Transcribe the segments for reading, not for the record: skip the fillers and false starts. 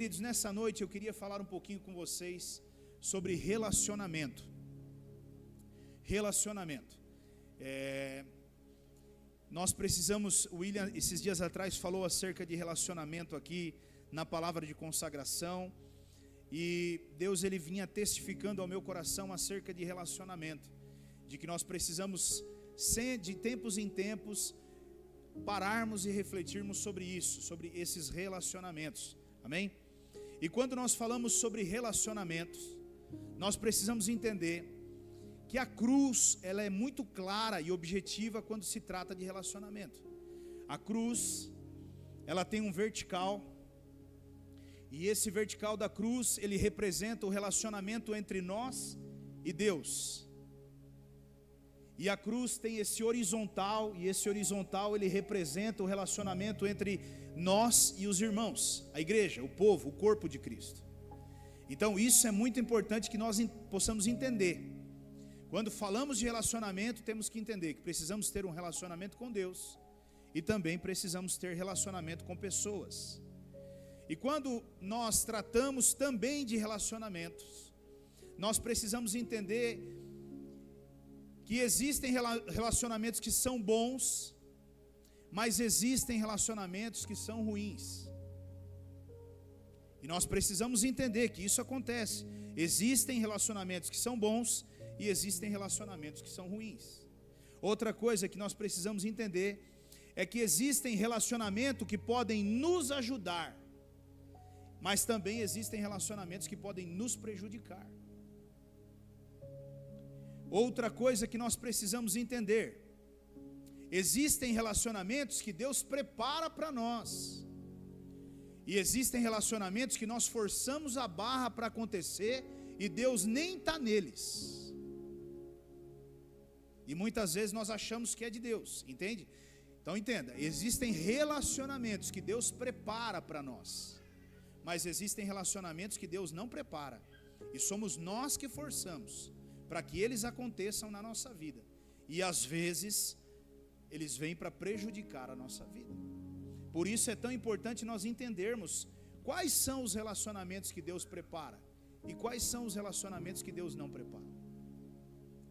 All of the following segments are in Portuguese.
Queridos, nessa noite eu queria falar um pouquinho com vocês sobre relacionamento. Relacionamento. Nós precisamos, o William esses dias atrás falou acerca de relacionamento aqui na palavra de consagração, e Deus ele vinha testificando ao meu coração acerca de relacionamento, de que nós precisamos, de tempos em tempos, pararmos e refletirmos sobre isso, sobre esses relacionamentos, amém? E quando nós falamos sobre relacionamentos, nós precisamos entender que a cruz, ela é muito clara e objetiva quando se trata de relacionamento. A cruz, ela tem um vertical, e esse vertical da cruz, ele representa o relacionamento entre nós e Deus. E a cruz tem esse horizontal, e esse horizontal ele representa o relacionamento entre nós e os irmãos, a igreja, o povo, o corpo de Cristo. Então isso é muito importante que nós possamos entender. Quando falamos de relacionamento, temos que entender que precisamos ter um relacionamento com Deus, e também precisamos ter relacionamento com pessoas. E quando nós tratamos também de relacionamentos, nós precisamos entender que existem relacionamentos que são bons, mas existem relacionamentos que são ruins. E nós precisamos entender que isso acontece. Existem relacionamentos que são bons e existem relacionamentos que são ruins. Outra coisa que nós precisamos entender é que existem relacionamentos que podem nos ajudar, mas também existem relacionamentos que podem nos prejudicar. Outra coisa que nós precisamos entender: existem relacionamentos que Deus prepara para nós, e existem relacionamentos que nós forçamos a barra para acontecer e Deus nem está neles. E muitas vezes nós achamos que é de Deus, entende? Então entenda, existem relacionamentos que Deus prepara para nós, mas existem relacionamentos que Deus não prepara, e somos nós que forçamos para que eles aconteçam na nossa vida, e às vezes eles vêm para prejudicar a nossa vida. Por isso é tão importante nós entendermos quais são os relacionamentos que Deus prepara e quais são os relacionamentos que Deus não prepara.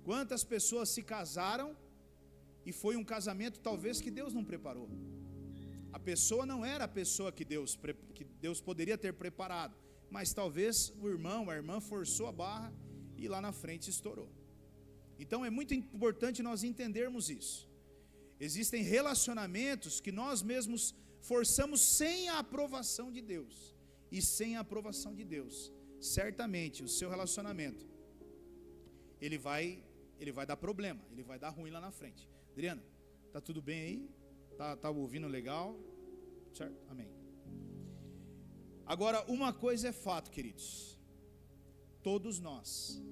Quantas pessoas se casaram e foi um casamento talvez que Deus não preparou? A pessoa não era a pessoa que Deus poderia ter preparado, mas talvez o irmão, a irmã forçou a barra e lá na frente estourou. Então é muito importante nós entendermos isso. Existem relacionamentos que nós mesmos forçamos sem a aprovação de Deus, e sem a aprovação de Deus, certamente o seu relacionamento ele vai dar problema, ele vai dar ruim lá na frente. Adriana, tá tudo bem aí? Tá ouvindo legal? Certo? Amém. Agora, uma coisa é fato, queridos: todos nós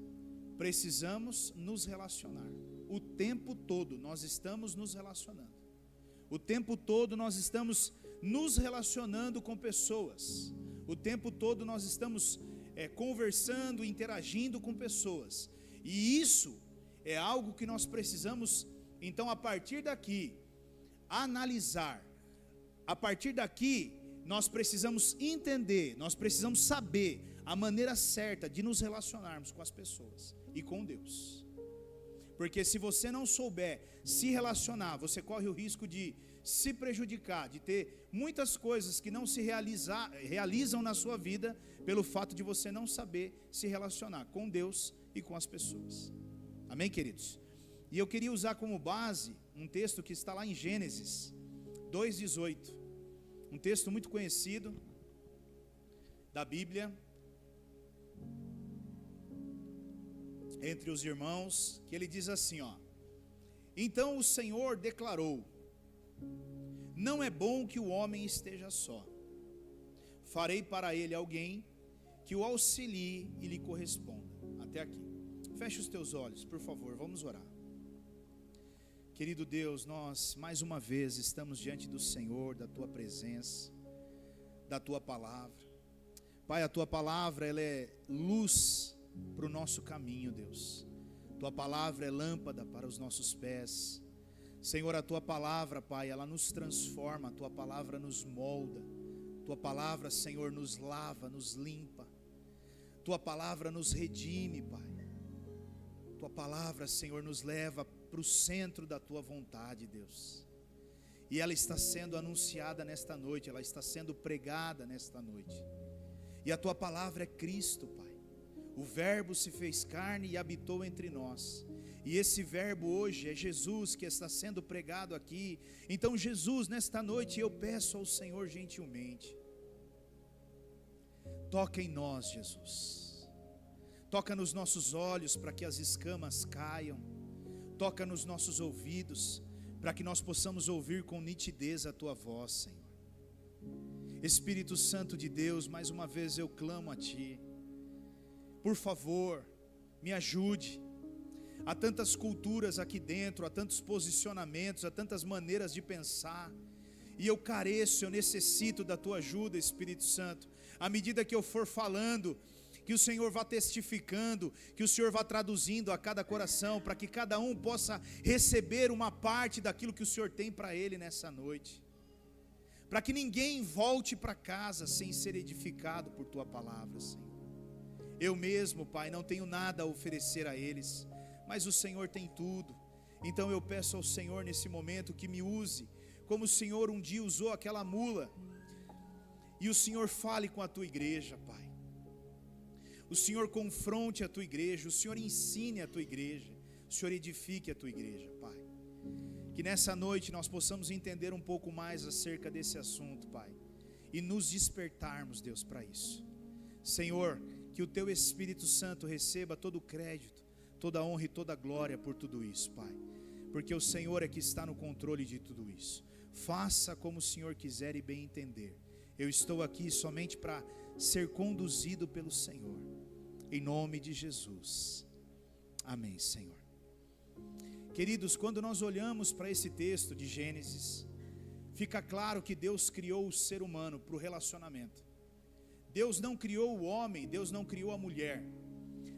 precisamos nos relacionar. O tempo todo nós estamos nos relacionando. O tempo todo nós estamos nos relacionando com pessoas. O tempo todo nós estamos conversando, interagindo com pessoas. E isso é algo que nós precisamos, então, a partir daqui, analisar. A partir daqui, nós precisamos entender, nós precisamos saber a maneira certa de nos relacionarmos com as pessoas e com Deus. Porque se você não souber se relacionar, você corre o risco de se prejudicar, de ter muitas coisas que não se realizam na sua vida, pelo fato de você não saber se relacionar com Deus e com as pessoas. Amém, queridos? E eu queria usar como base um texto que está lá em Gênesis 2:18, um texto muito conhecido da Bíblia entre os irmãos, que ele diz assim, então o Senhor declarou: não é bom que o homem esteja só, farei para ele alguém que o auxilie e lhe corresponda. Até aqui. Feche os teus olhos, por favor, vamos orar. Querido Deus, nós mais uma vez estamos diante do Senhor, da tua presença, da tua palavra. Pai, a tua palavra, ela é luz para o nosso caminho, Deus. Tua palavra é lâmpada para os nossos pés. Senhor, a tua palavra, Pai, ela nos transforma, a tua palavra nos molda. Tua palavra, Senhor, nos lava, nos limpa. Tua palavra nos redime, Pai. Tua palavra, Senhor, nos leva para o centro da Tua vontade, Deus. E ela está sendo anunciada nesta noite, ela está sendo pregada nesta noite. E a Tua palavra é Cristo, Pai. O Verbo se fez carne e habitou entre nós. E esse Verbo hoje é Jesus que está sendo pregado aqui. Então, Jesus, nesta noite eu peço ao Senhor gentilmente, toca em nós, Jesus. Toca nos nossos olhos para que as escamas caiam. Toca nos nossos ouvidos para que nós possamos ouvir com nitidez a Tua voz, Senhor. Espírito Santo de Deus, mais uma vez eu clamo a Ti. Por favor, me ajude. Há tantas culturas aqui dentro, há tantos posicionamentos, há tantas maneiras de pensar. E eu careço, eu necessito da Tua ajuda, Espírito Santo. À medida que eu for falando, que o Senhor vá testificando, que o Senhor vá traduzindo a cada coração, para que cada um possa receber uma parte daquilo que o Senhor tem para ele nessa noite. Para que ninguém volte para casa sem ser edificado por Tua palavra, Senhor. Eu mesmo, Pai, não tenho nada a oferecer a eles, mas o Senhor tem tudo. Então eu peço ao Senhor nesse momento que me use, como o Senhor um dia usou aquela mula. E o Senhor fale com a Tua igreja, Pai. O Senhor confronte a Tua igreja, o Senhor ensine a Tua igreja, o Senhor edifique a Tua igreja, Pai. Que nessa noite nós possamos entender um pouco mais acerca desse assunto, Pai, e nos despertarmos, Deus, para isso. Senhor, que o Teu Espírito Santo receba todo o crédito, toda a honra e toda a glória por tudo isso, Pai, porque o Senhor é que está no controle de tudo isso. Faça como o Senhor quiser e bem entender. Eu estou aqui somente para ser conduzido pelo Senhor, em nome de Jesus, amém, Senhor. Queridos, quando nós olhamos para esse texto de Gênesis, fica claro que Deus criou o ser humano para o relacionamento. Deus não criou o homem, Deus não criou a mulher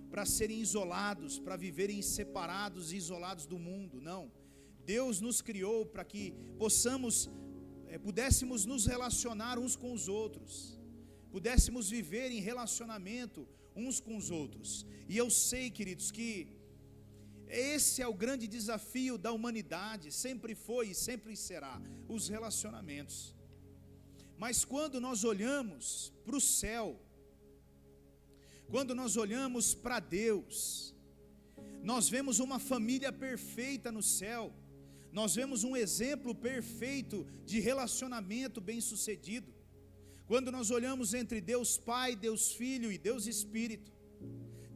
para serem isolados, para viverem separados e isolados do mundo, não. Deus nos criou para que pudéssemos nos relacionar uns com os outros, pudéssemos viver em relacionamento uns com os outros. E eu sei, queridos, que esse é o grande desafio da humanidade, sempre foi e sempre será, os relacionamentos. Mas quando nós olhamos para o céu, quando nós olhamos para Deus, nós vemos uma família perfeita no céu, nós vemos um exemplo perfeito de relacionamento bem-sucedido. Quando nós olhamos entre Deus Pai, Deus Filho e Deus Espírito,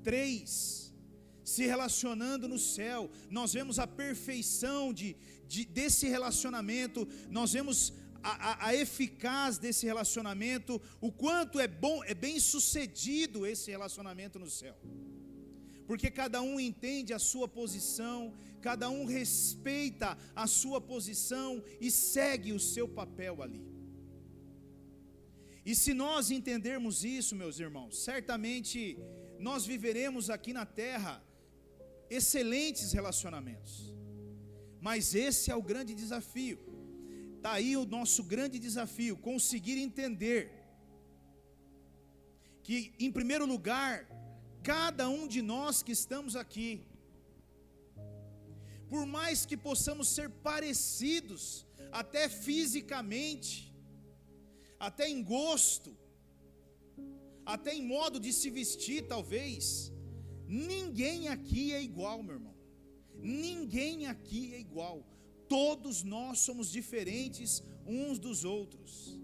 três se relacionando no céu, nós vemos a perfeição desse relacionamento, nós vemos a eficácia desse relacionamento, o quanto é bom, é bem sucedido esse relacionamento no céu, porque cada um entende a sua posição, cada um respeita a sua posição e segue o seu papel ali. E se nós entendermos isso, meus irmãos, certamente nós viveremos aqui na terra excelentes relacionamentos. Mas esse é o grande desafio. Está aí o nosso grande desafio, conseguir entender que, em primeiro lugar, cada um de nós que estamos aqui, por mais que possamos ser parecidos, até fisicamente, até em gosto, até em modo de se vestir talvez, ninguém aqui é igual, meu irmão. Ninguém aqui é igual. Todos nós somos diferentes uns dos outros.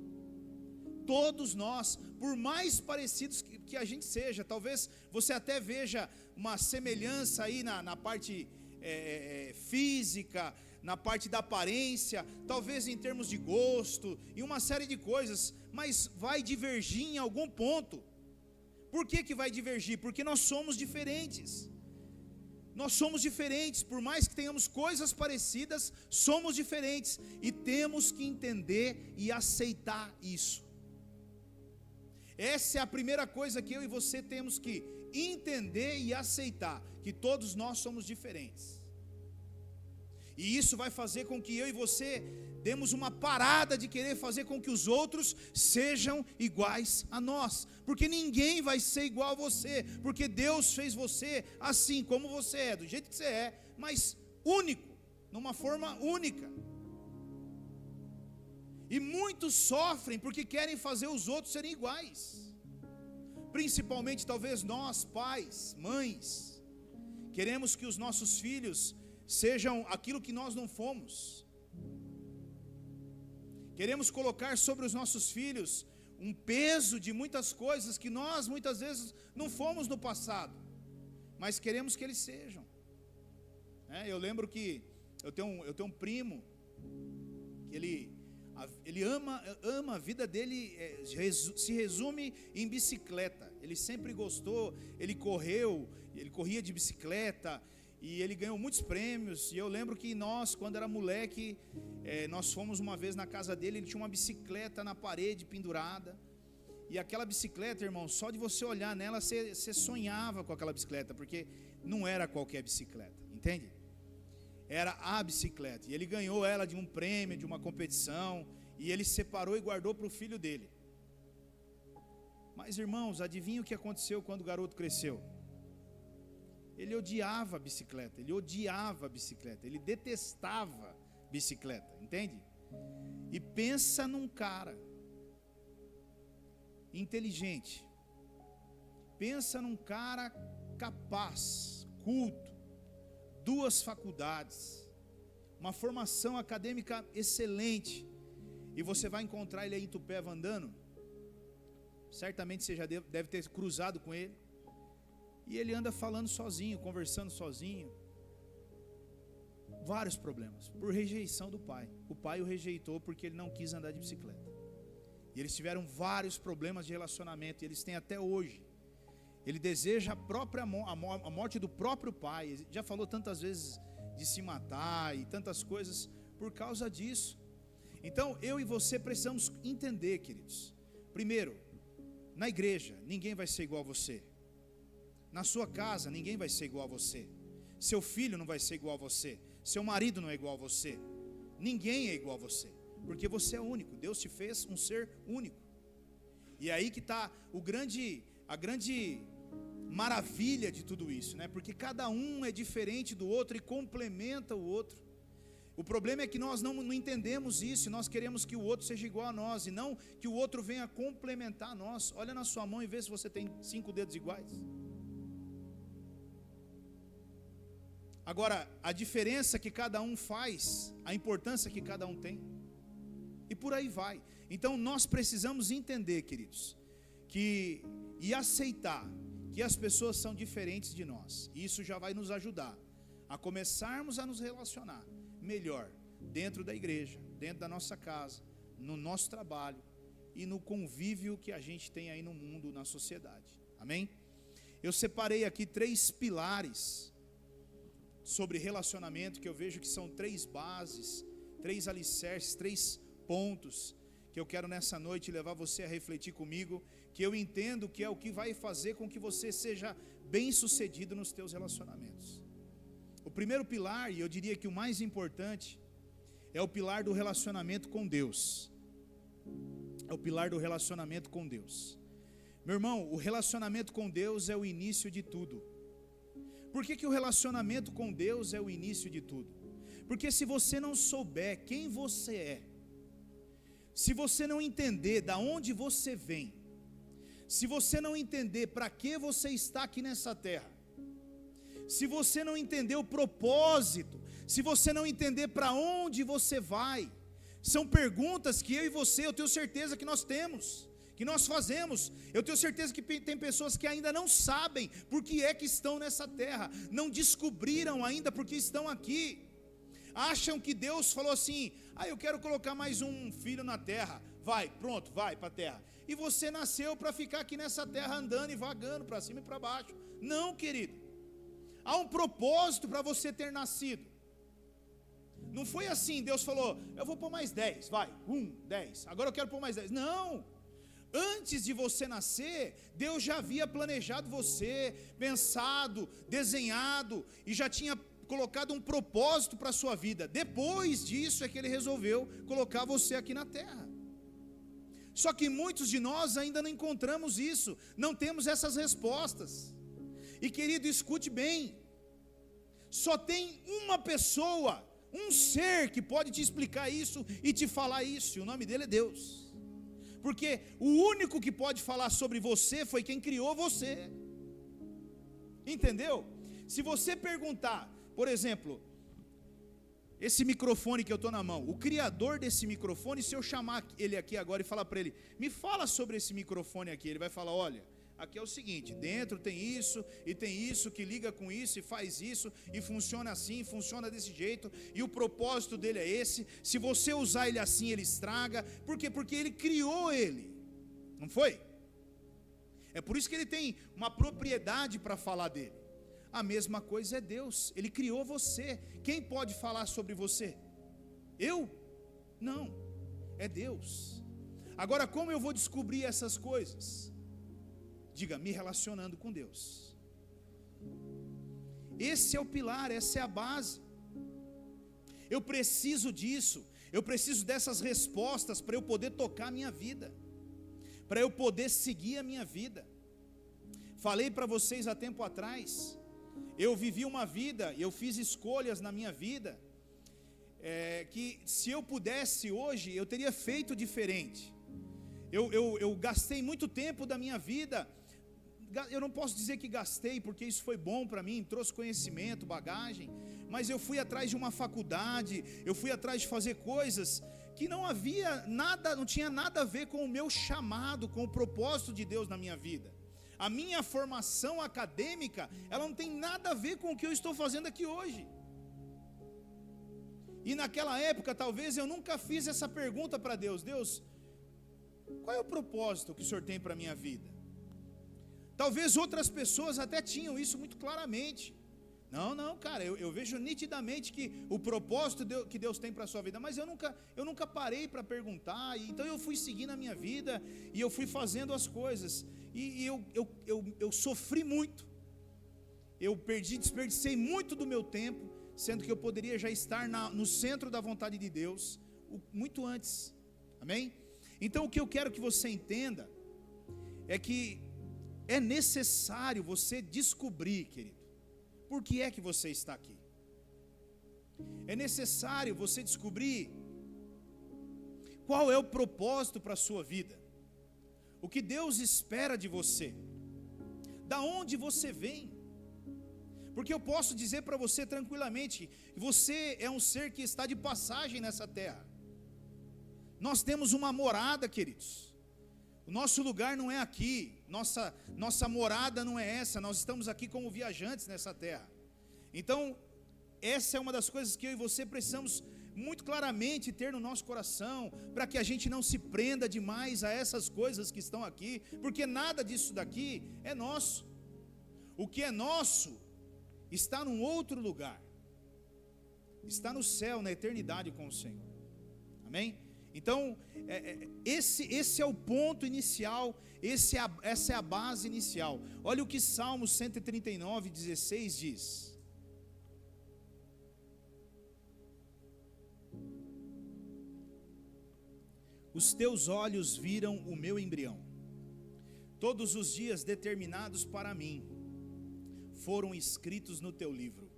Todos nós, por mais parecidos que a gente seja, talvez você até veja uma semelhança aí na parte física, na parte da aparência, talvez em termos de gosto, e uma série de coisas, mas vai divergir em algum ponto. Por que vai divergir? Porque nós somos diferentes. Nós somos diferentes, por mais que tenhamos coisas parecidas, somos diferentes, e temos que entender e aceitar isso. Essa é a primeira coisa que eu e você temos que entender e aceitar, que todos nós somos diferentes. E isso vai fazer com que eu e você demos uma parada de querer fazer com que os outros sejam iguais a nós, porque ninguém vai ser igual a você, porque Deus fez você assim como você é, do jeito que você é, mas único, numa forma única. E muitos sofrem porque querem fazer os outros serem iguais, principalmente talvez nós, pais, mães, queremos que os nossos filhos sejam aquilo que nós não fomos. Queremos colocar sobre os nossos filhos um peso de muitas coisas que nós muitas vezes não fomos no passado, mas queremos que eles sejam. Eu lembro que eu tenho um primo que ele ama a vida dele, se resume em bicicleta. Ele sempre gostou, ele corria de bicicleta, e ele ganhou muitos prêmios. E eu lembro que nós, quando era moleque, nós fomos uma vez na casa dele. Ele tinha uma bicicleta na parede pendurada, e aquela bicicleta, irmão, só de você olhar nela, você sonhava com aquela bicicleta, porque não era qualquer bicicleta, entende? Era a bicicleta, e ele ganhou ela de um prêmio, de uma competição, e ele separou e guardou para o filho dele. Mas, irmãos, adivinha o que aconteceu quando o garoto cresceu? Ele odiava a bicicleta, ele detestava bicicleta, entende? E pensa num cara inteligente, pensa num cara capaz, culto, 2 faculdades, uma formação acadêmica excelente, e você vai encontrar ele aí em Itupeva andando. Certamente você já deve ter cruzado com ele. E ele anda falando sozinho, conversando sozinho. Vários problemas, por rejeição do pai. O pai o rejeitou porque ele não quis andar de bicicleta. E eles tiveram vários problemas de relacionamento, e eles têm até hoje. Ele deseja a morte do próprio pai. Ele já falou tantas vezes de se matar e tantas coisas por causa disso. Então eu e você precisamos entender, queridos. Primeiro, na igreja ninguém vai ser igual a você. Na sua casa ninguém vai ser igual a você. Seu filho não vai ser igual a você. Seu marido não é igual a você. Ninguém é igual a você, porque você é único. Deus te fez um ser único. E é aí que está a grande maravilha de tudo isso, né? Porque cada um é diferente do outro e complementa o outro. O problema é que nós não entendemos isso, e nós queremos que o outro seja igual a nós, e não que o outro venha complementar nós. Olha na sua mão e vê se você tem 5 dedos iguais. Agora, a diferença que cada um faz, a importância que cada um tem, e por aí vai. Então nós precisamos entender, queridos, e aceitar que as pessoas são diferentes de nós. E isso já vai nos ajudar a começarmos a nos relacionar melhor dentro da igreja, dentro da nossa casa, no nosso trabalho e no convívio que a gente tem aí no mundo, na sociedade. Amém? Eu separei aqui 3 pilares sobre relacionamento, que eu vejo que são 3 bases, 3 alicerces, 3 pontos, que eu quero nessa noite levar você a refletir comigo, que eu entendo que é o que vai fazer com que você seja bem sucedido nos teus relacionamentos. O primeiro pilar, e eu diria que o mais importante, é o pilar do relacionamento com Deus. É o pilar do relacionamento com Deus. Meu irmão, o relacionamento com Deus é o início de tudo. Por que o relacionamento com Deus é o início de tudo? Porque se você não souber quem você é, se você não entender da onde você vem, se você não entender para que você está aqui nessa terra, se você não entender o propósito, se você não entender para onde você vai, são perguntas que eu e você, eu tenho certeza que nós temos, que nós fazemos. Eu tenho certeza que tem pessoas que ainda não sabem por que é que estão nessa terra, não descobriram ainda por que estão aqui, acham que Deus falou assim: eu quero colocar mais um filho na terra, vai para a terra, e você nasceu para ficar aqui nessa terra andando e vagando para cima e para baixo. Não, querido, há um propósito para você ter nascido. Não foi assim, Deus falou: eu vou pôr mais 10, 10, agora eu quero pôr mais 10, não. Antes de você nascer, Deus já havia planejado você, pensado, desenhado, e já tinha colocado um propósito para a sua vida. Depois disso é que Ele resolveu colocar você aqui na terra. Só que muitos de nós ainda não encontramos isso, não temos essas respostas. E querido, escute bem, só tem uma pessoa, um ser que pode te explicar isso e te falar isso, e o nome dele é Deus. Porque o único que pode falar sobre você foi quem criou você. Entendeu? Se você perguntar, por exemplo, esse microfone que eu estou na mão, o criador desse microfone, se eu chamar ele aqui agora e falar para ele, me fala sobre esse microfone aqui, ele vai falar, olha, aqui é o seguinte, dentro tem isso, e tem isso, que liga com isso, e faz isso, e funciona assim, funciona desse jeito, e o propósito dele é esse, se você usar ele assim, ele estraga, por quê? Porque ele criou ele, não foi? É por isso que ele tem uma propriedade para falar dele. A mesma coisa é Deus, Ele criou você. Quem pode falar sobre você? Eu? Não, é Deus. Agora, como eu vou descobrir essas coisas? Diga, me relacionando com Deus. Esse é o pilar, essa é a base. Eu preciso disso, eu preciso dessas respostas para eu poder tocar a minha vida, para eu poder seguir a minha vida. Falei para vocês há tempo atrás, eu vivi uma vida, eu fiz escolhas na minha vida, que se eu pudesse hoje, eu teria feito diferente. Eu gastei muito tempo da minha vida, eu não posso dizer que gastei, porque isso foi bom para mim, trouxe conhecimento, bagagem, mas eu fui atrás de uma faculdade, eu fui atrás de fazer coisas que não havia nada, não tinha nada a ver com o meu chamado, com o propósito de Deus na minha vida. A minha formação acadêmica, ela não tem nada a ver com o que eu estou fazendo aqui hoje. E naquela época, talvez eu nunca fiz essa pergunta para Deus: Deus, qual é o propósito que o Senhor tem para a minha vida? Talvez outras pessoas até tinham isso muito claramente. Não, cara, eu vejo nitidamente que o propósito que Deus tem para a sua vida, mas eu nunca parei para perguntar, então eu fui seguindo a minha vida, e eu fui fazendo as coisas, e eu sofri muito, eu desperdicei muito do meu tempo, sendo que eu poderia já estar no centro da vontade de Deus, muito antes, amém? Então o que eu quero que você entenda, é que é necessário você descobrir, querido, por que é que você está aqui? É necessário você descobrir qual é o propósito para a sua vida, o que Deus espera de você, da onde você vem, porque eu posso dizer para você tranquilamente, que você é um ser que está de passagem nessa terra. Nós temos uma morada, queridos, o nosso lugar não é aqui, nossa morada não é essa, nós estamos aqui como viajantes nessa terra. Então, essa é uma das coisas que eu e você precisamos muito claramente ter no nosso coração, para que a gente não se prenda demais a essas coisas que estão aqui, porque nada disso daqui é nosso. O que é nosso está num outro lugar, está no céu, na eternidade com o Senhor, amém? Então, esse é o ponto inicial, essa é a base inicial. Olha o que Salmo 139, 16 diz: os teus olhos viram o meu embrião, todos os dias determinados para mim foram escritos no teu livro,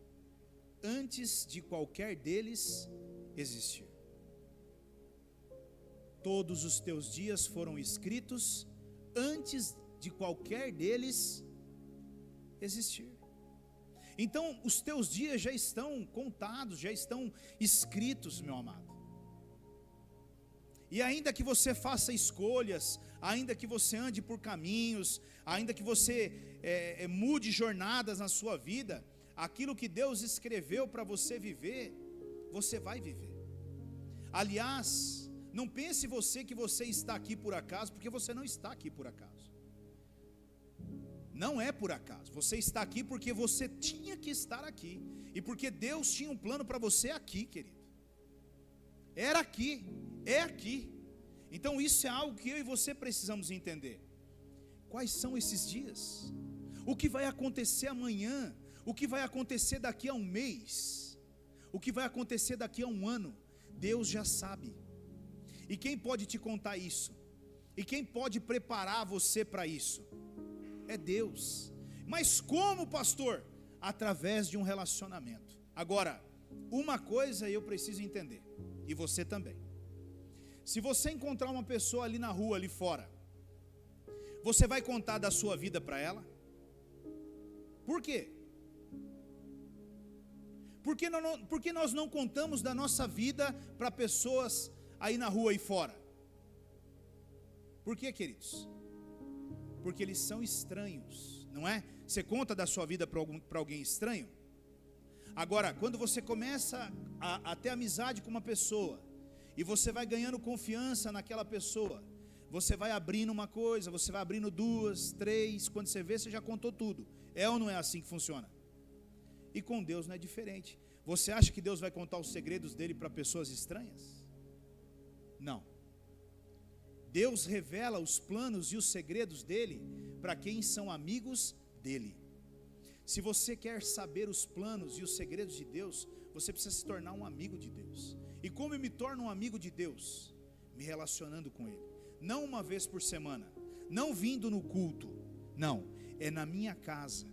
antes de qualquer deles existir. Todos os teus dias foram escritos antes de qualquer deles existir. Então os teus dias já estão contados, já estão escritos, meu amado. E ainda que você faça escolhas, ainda que você ande por caminhos, ainda que você mude jornadas na sua vida, aquilo que Deus escreveu para você viver, você vai viver. Aliás, não pense você que você está aqui por acaso, porque você não está aqui por acaso. Não é por acaso, você está aqui porque você tinha que estar aqui, e porque Deus tinha um plano para você aqui, querido. Era aqui, é aqui. Então isso é algo que eu e você precisamos entender. Quais são esses dias? O que vai acontecer amanhã? O que vai acontecer daqui a um mês, o que vai acontecer daqui a um ano, Deus já sabe. E quem pode te contar isso? E quem pode preparar você para isso? É Deus. Mas como, pastor? Através de um relacionamento. Agora, uma coisa eu preciso entender, e você também. Se você encontrar uma pessoa ali na rua, ali fora, você vai contar da sua vida para ela? Por quê? Porque nós não contamos da nossa vida para pessoas aí na rua e fora? Por quê, queridos? Porque eles são estranhos, não é? Você conta da sua vida para alguém estranho? Agora, quando você começa a ter amizade com uma pessoa, e você vai ganhando confiança naquela pessoa, você vai abrindo uma coisa, você vai abrindo duas, três, quando você vê, você já contou tudo. É ou não é assim que funciona? E com Deus não é diferente. Você acha que Deus vai contar os segredos dele para pessoas estranhas? Não. Deus revela os planos e os segredos dele para quem são amigos dele. Se você quer saber os planos e os segredos de Deus, você precisa se tornar um amigo de Deus. E como eu me torno um amigo de Deus? Me relacionando com ele. Não uma vez por semana, não vindo no culto, não, é na minha casa,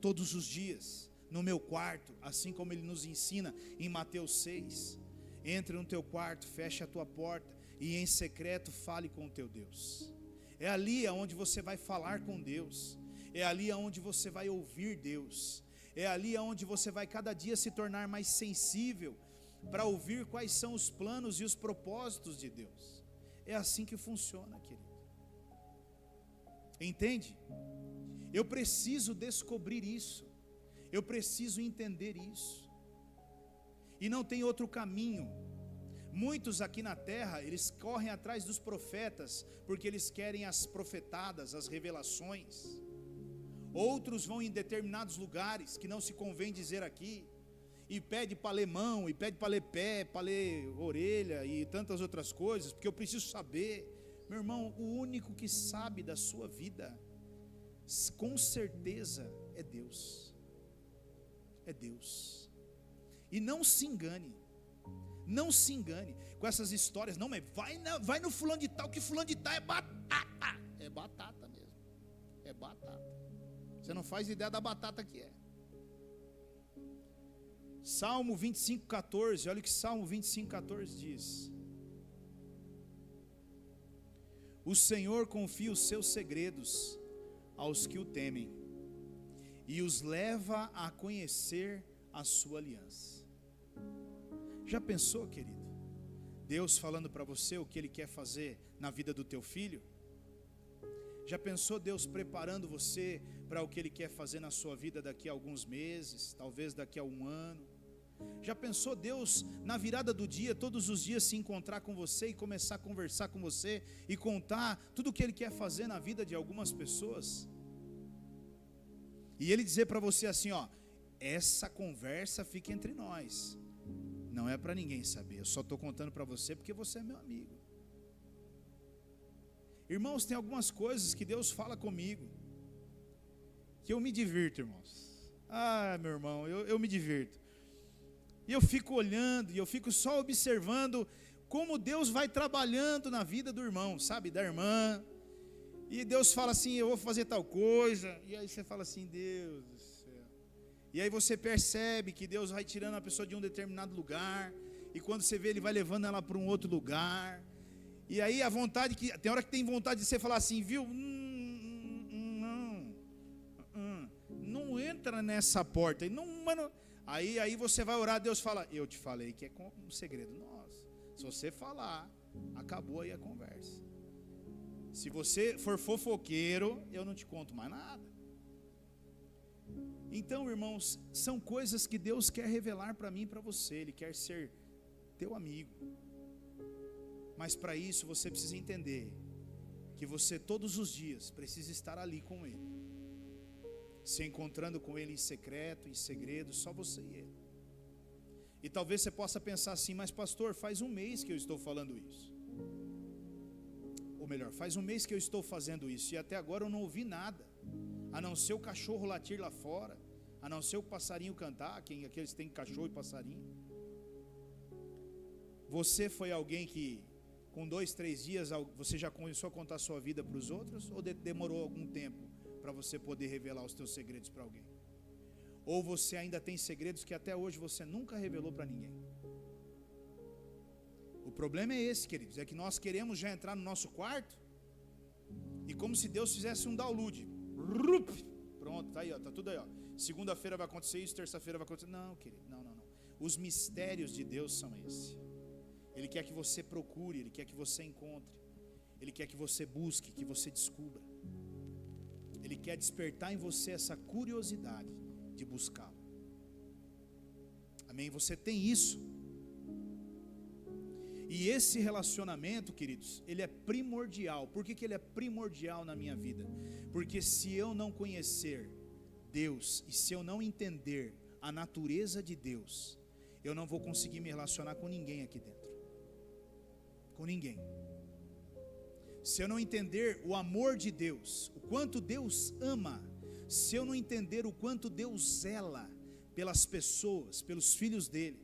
todos os dias, no meu quarto, assim como ele nos ensina em Mateus 6. Entre no teu quarto, feche a tua porta e em secreto fale com o teu Deus. É ali onde você vai falar com Deus, é ali onde você vai ouvir Deus, é ali onde você vai cada dia se tornar mais sensível para ouvir quais são os planos e os propósitos de Deus. É assim que funciona, querido. Entende? Eu preciso descobrir isso, eu preciso entender isso, e não tem outro caminho. Muitos aqui na terra, eles correm atrás dos profetas, porque eles querem as profetadas, as revelações. Outros vão em determinados lugares, que não se convém dizer aqui, e pede para ler mão, e pede para ler pé, para ler orelha, e tantas outras coisas, porque eu preciso saber. Meu irmão, o único que sabe da sua vida, com certeza, é Deus. É Deus. E não se engane. Não se engane com essas histórias. Não, mas vai no fulano de tal, que fulano de tal é batata. É batata mesmo. É batata. Você não faz ideia da batata que é. Salmo 25:14. Olha o que Salmo 25:14 diz. O Senhor confia os seus segredos aos que o temem, e os leva a conhecer a sua aliança. Já pensou, querido? Deus falando para você o que Ele quer fazer na vida do teu filho? Já pensou Deus preparando você para o que Ele quer fazer na sua vida daqui a alguns meses, talvez daqui a um ano? Já pensou Deus na virada do dia, todos os dias se encontrar com você e começar a conversar com você e contar tudo o que Ele quer fazer na vida de algumas pessoas? E Ele dizer para você assim, ó, essa conversa fica entre nós, não é para ninguém saber, eu só estou contando para você porque você é meu amigo. Irmãos, tem algumas coisas que Deus fala comigo, que eu me divirto, irmãos. Ah, meu irmão, eu me divirto. E eu fico olhando, e eu fico só observando como Deus vai trabalhando na vida do irmão, sabe, da irmã. E Deus fala assim, eu vou fazer tal coisa. E aí você fala assim, Deus do céu. E aí você percebe que Deus vai tirando a pessoa de um determinado lugar, e quando você vê, Ele vai levando ela para um outro lugar. E aí a vontade, tem hora que tem vontade de você falar assim, viu? Não entra nessa porta. Aí você vai orar, Deus fala, eu te falei que é um segredo nosso. Se você falar, acabou aí a conversa. Se você for fofoqueiro, eu não te conto mais nada. Então, irmãos, são coisas que Deus quer revelar para mim e para você. Ele quer ser teu amigo. Mas para isso você precisa entender que você todos os dias precisa estar ali com Ele, se encontrando com Ele em secreto, em segredo, só você e Ele. E talvez você possa pensar assim, mas pastor, faz um mês que eu estou falando isso. Ou melhor, faz um mês que eu estou fazendo isso, e até agora eu não ouvi nada, a não ser o cachorro latir lá fora, a não ser o passarinho cantar, aqueles que têm cachorro e passarinho. Você foi alguém que com 2, 3 dias você já começou a contar a sua vida para os outros, ou demorou algum tempo para você poder revelar os teus segredos para alguém? Ou você ainda tem segredos que até hoje você nunca revelou para ninguém? O problema é esse, queridos, é que nós queremos já entrar no nosso quarto e como se Deus fizesse um download. Pronto, tá aí, ó, tá tudo aí, ó. Segunda-feira vai acontecer isso, terça-feira vai acontecer. Não, querido, não. Os mistérios de Deus são esses. Ele quer que você procure, Ele quer que você encontre, Ele quer que você busque, que você descubra. Ele quer despertar em você essa curiosidade de buscá-lo. Amém? Você tem isso. E esse relacionamento, queridos, ele é primordial. Por que ele é primordial na minha vida? Porque se eu não conhecer Deus e se eu não entender a natureza de Deus, eu não vou conseguir me relacionar com ninguém aqui dentro. Com ninguém. Se eu não entender o amor de Deus, o quanto Deus ama, se eu não entender o quanto Deus zela pelas pessoas, pelos filhos dele,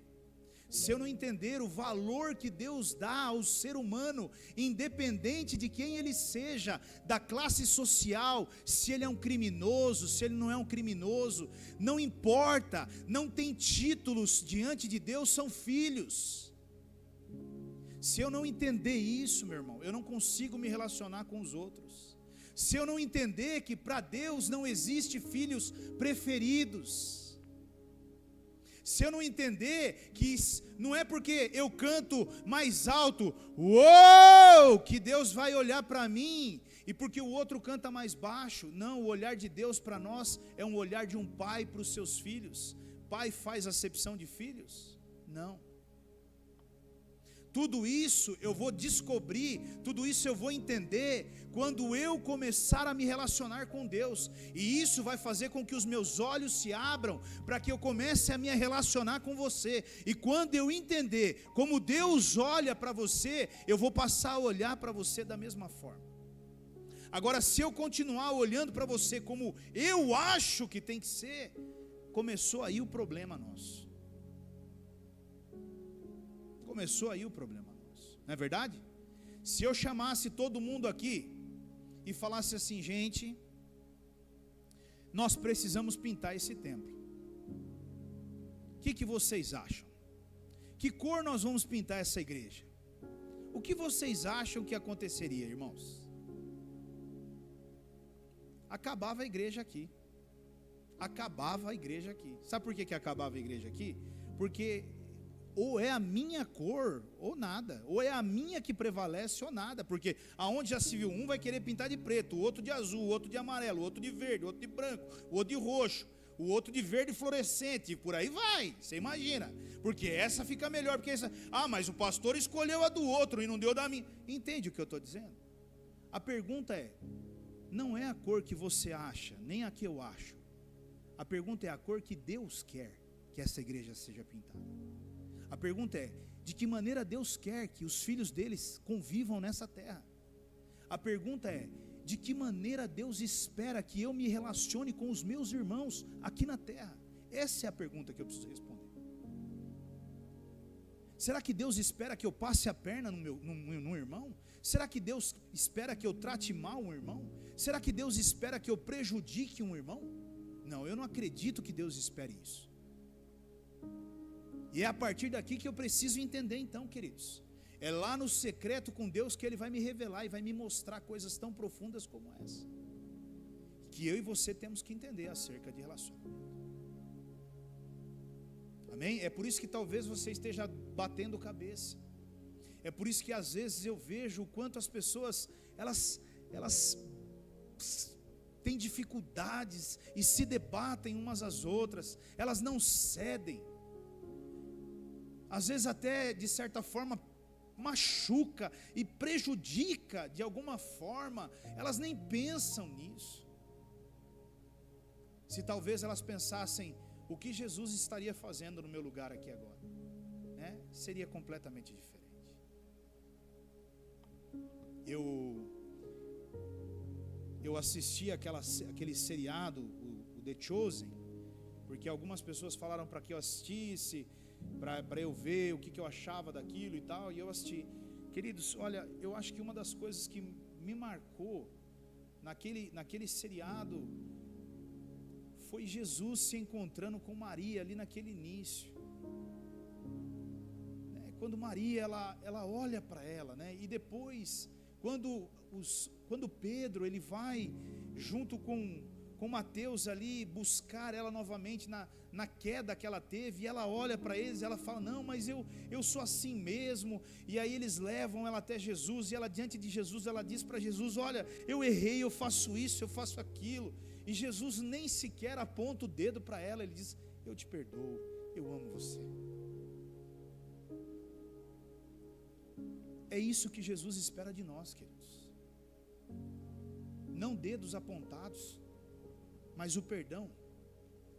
se eu não entender o valor que Deus dá ao ser humano, independente de quem ele seja, da classe social, se ele é um criminoso, se ele não é um criminoso, não importa, não tem títulos diante de Deus, são filhos. Se eu não entender isso, meu irmão, eu não consigo me relacionar com os outros. Se eu não entender que para Deus não existe filhos preferidos, se eu não entender que não é porque eu canto mais alto, uou, que Deus vai olhar para mim, e porque o outro canta mais baixo. Não, o olhar de Deus para nós é um olhar de um pai para os seus filhos. Pai faz acepção de filhos? Não. Tudo isso eu vou descobrir, tudo isso eu vou entender quando eu começar a me relacionar com Deus. E isso vai fazer com que os meus olhos se abram para que eu comece a me relacionar com você. E quando eu entender como Deus olha para você, eu vou passar a olhar para você da mesma forma. Agora, se eu continuar olhando para você como eu acho que tem que ser, começou aí o problema nosso. Começou aí o problema nosso, não é verdade? Se eu chamasse todo mundo aqui e falasse assim, gente, nós precisamos pintar esse templo. O que vocês acham? Que cor nós vamos pintar essa igreja? O que vocês acham que aconteceria, irmãos? Acabava a igreja aqui. Acabava a igreja aqui. Sabe por que acabava a igreja aqui? Porque ou é a minha cor, ou nada. Ou é a minha que prevalece, ou nada. Porque aonde já se viu, um vai querer pintar de preto, o outro de azul, o outro de amarelo, o outro de verde, o outro de branco, o outro de roxo, o outro de verde fluorescente, e por aí vai, você imagina. Porque essa fica melhor, porque essa... mas o pastor escolheu a do outro e não deu da minha. Entende o que eu estou dizendo? A pergunta é, não é a cor que você acha, nem a que eu acho. A pergunta é a cor que Deus quer que essa igreja seja pintada. A pergunta é, de que maneira Deus quer que os filhos deles convivam nessa terra? A pergunta é, de que maneira Deus espera que eu me relacione com os meus irmãos aqui na terra? Essa é a pergunta que eu preciso responder. Será que Deus espera que eu passe a perna no irmão? Será que Deus espera que eu trate mal um irmão? Será que Deus espera que eu prejudique um irmão? Não, eu não acredito que Deus espere isso. E é a partir daqui que eu preciso entender então, queridos. É lá no secreto com Deus que Ele vai me revelar e vai me mostrar coisas tão profundas como essa, que eu e você temos que entender acerca de relacionamento. Amém? É por isso que talvez você esteja batendo cabeça. É por isso que às vezes eu vejo o quanto as pessoas, elas têm dificuldades e se debatem umas às outras, elas não cedem. Às vezes até de certa forma machuca e prejudica de alguma forma, elas nem pensam nisso. Se talvez elas pensassem, o que Jesus estaria fazendo no meu lugar aqui agora, né? Seria completamente diferente. Eu assisti aquele seriado, o The Chosen, porque algumas pessoas falaram para que eu assistisse, para eu ver o que eu achava daquilo e tal, e eu assisti. Queridos, olha, eu acho que uma das coisas que me marcou naquele seriado foi Jesus se encontrando com Maria ali naquele início, né? Quando Maria ela olha para ela, né? E depois quando Pedro ele vai junto com Mateus ali buscar ela novamente na queda que ela teve, e ela olha para eles e ela fala: não, mas eu sou assim mesmo. E aí eles levam ela até Jesus, e ela diante de Jesus, ela diz para Jesus: olha, eu errei, eu faço isso, eu faço aquilo. E Jesus nem sequer aponta o dedo para ela, ele diz: eu te perdoo, eu amo você. É isso que Jesus espera de nós, queridos. Não dedos apontados, mas o perdão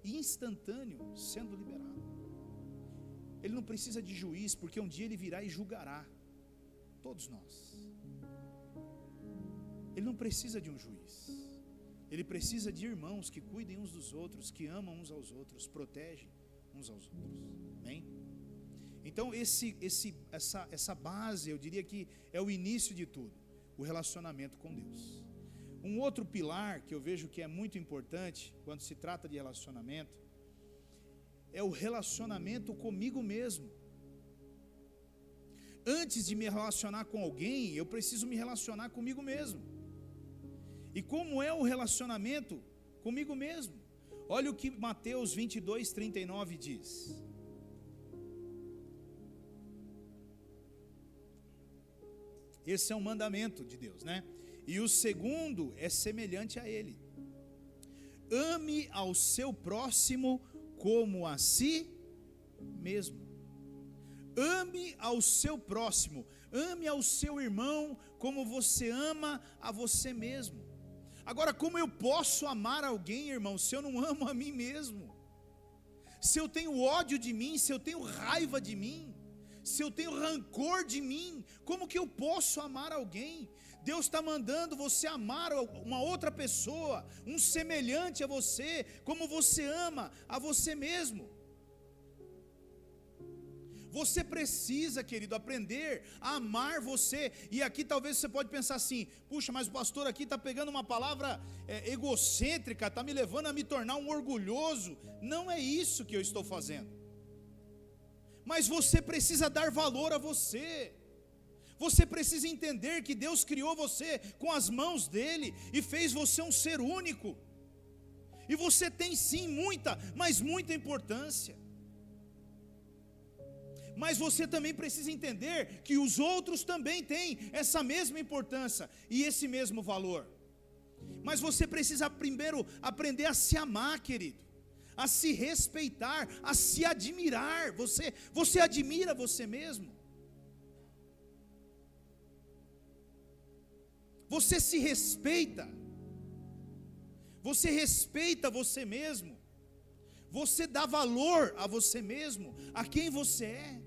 instantâneo sendo liberado. Ele não precisa de juiz, porque um dia ele virá e julgará todos nós. Ele não precisa de um juiz. Ele precisa de irmãos que cuidem uns dos outros, que amam uns aos outros, protegem uns aos outros. Amém? Então essa base, eu diria que é o início de tudo, o relacionamento com Deus. Um outro pilar que eu vejo que é muito importante quando se trata de relacionamento é o relacionamento comigo mesmo. Antes de me relacionar com alguém, eu preciso me relacionar comigo mesmo. E como é o relacionamento comigo mesmo? Olha o que Mateus 22:39 diz. Esse é um mandamento de Deus, né? E o segundo é semelhante a ele: ame ao seu próximo como a si mesmo. Ame ao seu próximo, ame ao seu irmão como você ama a você mesmo. Agora, como eu posso amar alguém, irmão, se eu não amo a mim mesmo? Se eu tenho ódio de mim, se eu tenho raiva de mim, se eu tenho rancor de mim, como que eu posso amar alguém? Deus está mandando você amar uma outra pessoa, um semelhante a você, como você ama a você mesmo. Você precisa, querido, aprender a amar você. E aqui talvez você pode pensar assim: puxa, mas o pastor aqui está pegando uma palavra egocêntrica, está me levando a me tornar um orgulhoso. Não é isso que eu estou fazendo. Mas você precisa dar valor a você. Você precisa entender que Deus criou você com as mãos dele e fez você um ser único. E você tem sim muita, mas muita importância. Mas você também precisa entender que os outros também têm essa mesma importância e esse mesmo valor. Mas você precisa primeiro aprender a se amar, querido, a se respeitar, a se admirar. Você admira você mesmo? Você se respeita? Você respeita você mesmo? Você dá valor a você mesmo, a quem você é?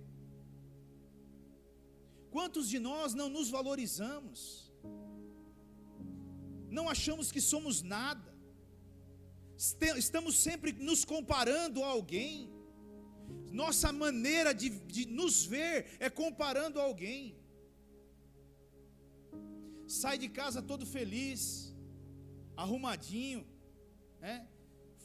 Quantos de nós não nos valorizamos? Não achamos que somos nada? Estamos sempre nos comparando a alguém. Nossa maneira de nos ver é comparando a alguém. Sai de casa todo feliz, arrumadinho, né?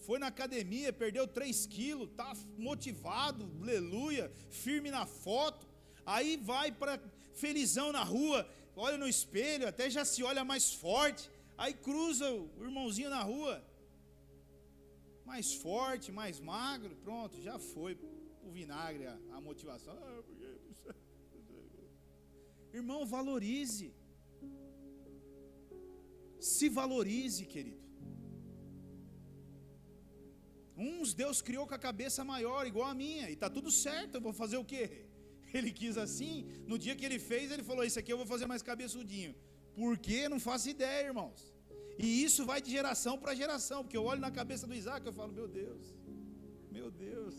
Foi na academia, perdeu 3 quilos, está motivado, aleluia, firme na foto. Aí vai para felizão na rua, olha no espelho, até já se olha mais forte. Aí cruza o irmãozinho na rua, mais forte, mais magro, pronto, já foi o vinagre, a motivação. Irmão, valorize. Se valorize, querido. Uns Deus criou com a cabeça maior, igual a minha, e está tudo certo, eu vou fazer o quê? Ele quis assim, no dia que ele fez, ele falou: isso aqui eu vou fazer mais cabeçudinho. Por quê? Não faço ideia, irmãos. E isso vai de geração para geração, porque eu olho na cabeça do Isaac e eu falo: meu Deus, meu Deus.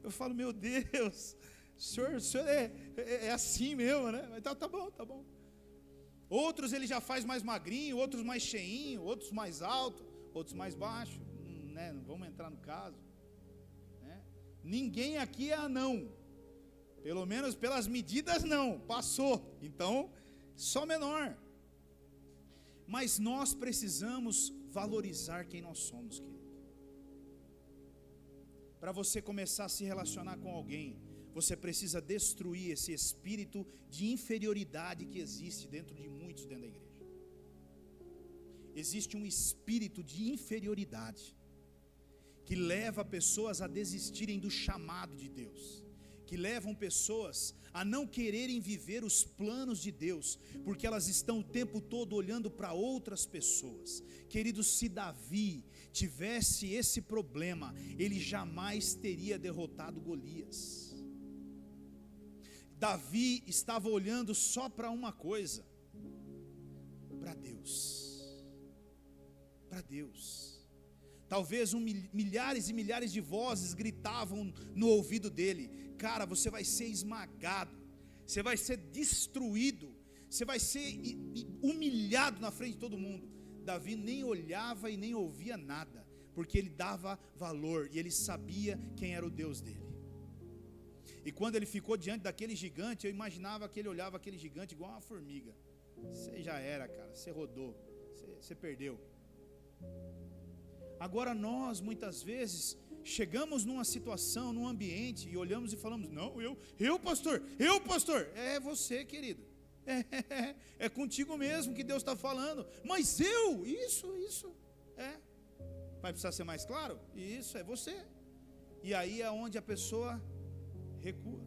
Eu falo: meu Deus, o senhor é assim mesmo, né? Mas tá bom, tá bom. Outros ele já faz mais magrinho, outros mais cheinho, outros mais alto, outros mais baixo. né, não vamos entrar no caso, né? Ninguém aqui é anão, pelo menos pelas medidas não, passou, então só menor. Mas nós precisamos valorizar quem nós somos, querido. Para você começar a se relacionar com alguém, você precisa destruir esse espírito de inferioridade que existe dentro de muitos dentro da igreja. Existe um espírito de inferioridade que leva pessoas a desistirem do chamado de Deus, que levam pessoas a não quererem viver os planos de Deus, porque elas estão o tempo todo olhando para outras pessoas. Querido, se Davi tivesse esse problema, ele jamais teria derrotado Golias. Davi estava olhando só para uma coisa, para Deus, para Deus. Talvez milhares e milhares de vozes gritavam no ouvido dele: cara, você vai ser esmagado, você vai ser destruído, você vai ser humilhado na frente de todo mundo. Davi nem olhava e nem ouvia nada, porque ele dava valor e ele sabia quem era o Deus dele. E quando ele ficou diante daquele gigante, eu imaginava que ele olhava aquele gigante igual uma formiga. Você já era, cara, você rodou, você perdeu. Agora nós muitas vezes chegamos numa situação, num ambiente e olhamos e falamos: não, eu pastor, é você, querido, é contigo mesmo que Deus está falando, mas isso, vai precisar ser mais claro? Isso, é você. E aí é onde a pessoa recua,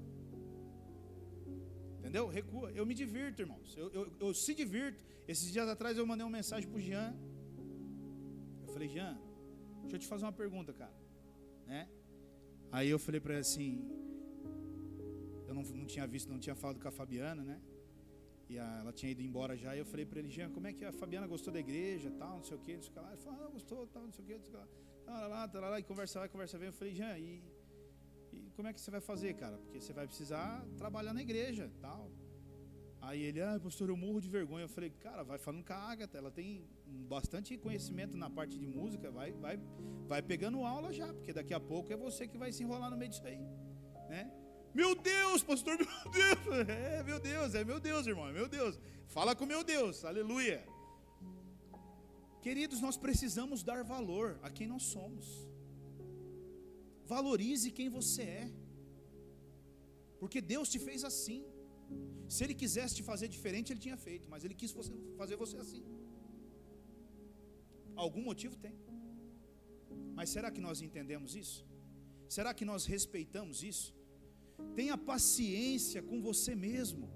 entendeu? Recua. Eu me divirto, irmãos, eu se divirto. Esses dias atrás eu mandei uma mensagem para o Jean, eu falei: Jean, deixa eu te fazer uma pergunta, cara, né? Aí eu falei para ele assim, eu não tinha visto, não tinha falado com a Fabiana, né? E ela tinha ido embora já. E eu falei para ele: Jean, como é que a Fabiana gostou da igreja, tal, não sei o que, não sei o que lá. Ele falou: gostou, tal, não sei o que, não sei o que lá, tá lá, e conversa vai, conversa vem. Eu falei: Jean, e como é que você vai fazer, cara? Porque você vai precisar trabalhar na igreja, tal. Aí ele: pastor, eu morro de vergonha. Eu falei: cara, vai falando com a Ágata, ela tem bastante conhecimento na parte de música, vai pegando aula já, porque daqui a pouco é você que vai se enrolar no meio disso aí, né? Meu Deus, pastor, meu Deus, é meu Deus, irmão, é meu Deus, fala com meu Deus, aleluia. Queridos, nós precisamos dar valor a quem nós somos. Valorize quem você é, porque Deus te fez assim. Se Ele quisesse te fazer diferente, Ele tinha feito, mas Ele quis fazer você assim. Algum motivo tem. Mas será que nós entendemos isso? Será que nós respeitamos isso? Tenha paciência com você mesmo.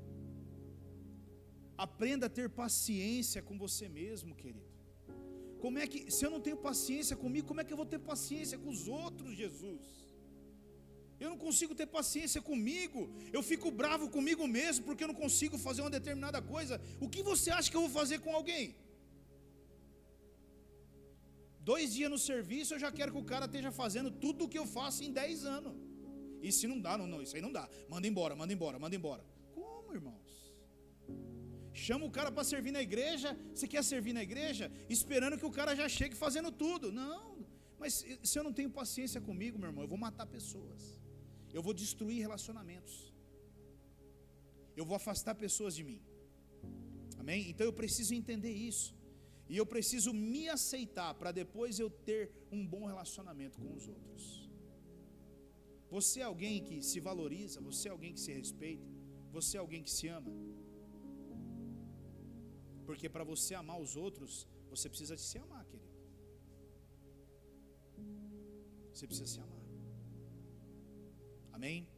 Aprenda a ter paciência com você mesmo, querido. Como é que, se eu não tenho paciência comigo, como é que eu vou ter paciência com os outros, Jesus? Eu não consigo ter paciência comigo, eu fico bravo comigo mesmo, porque eu não consigo fazer uma determinada coisa. O que você acha que eu vou fazer com alguém? 2 dias no serviço, eu já quero que o cara esteja fazendo tudo o que eu faço em 10 anos. E se não dá, não, isso aí não dá. Manda embora. Como, irmãos? Chama o cara para servir na igreja. Você quer servir na igreja esperando que o cara já chegue fazendo tudo? Não, mas se eu não tenho paciência comigo, meu irmão, eu vou matar pessoas, eu vou destruir relacionamentos, eu vou afastar pessoas de mim. Amém? Então eu preciso entender isso, e eu preciso me aceitar para depois eu ter um bom relacionamento com os outros. Você é alguém que se valoriza, você é alguém que se respeita, você é alguém que se ama. Porque para você amar os outros, você precisa de se amar, querido. Você precisa se amar. Amém?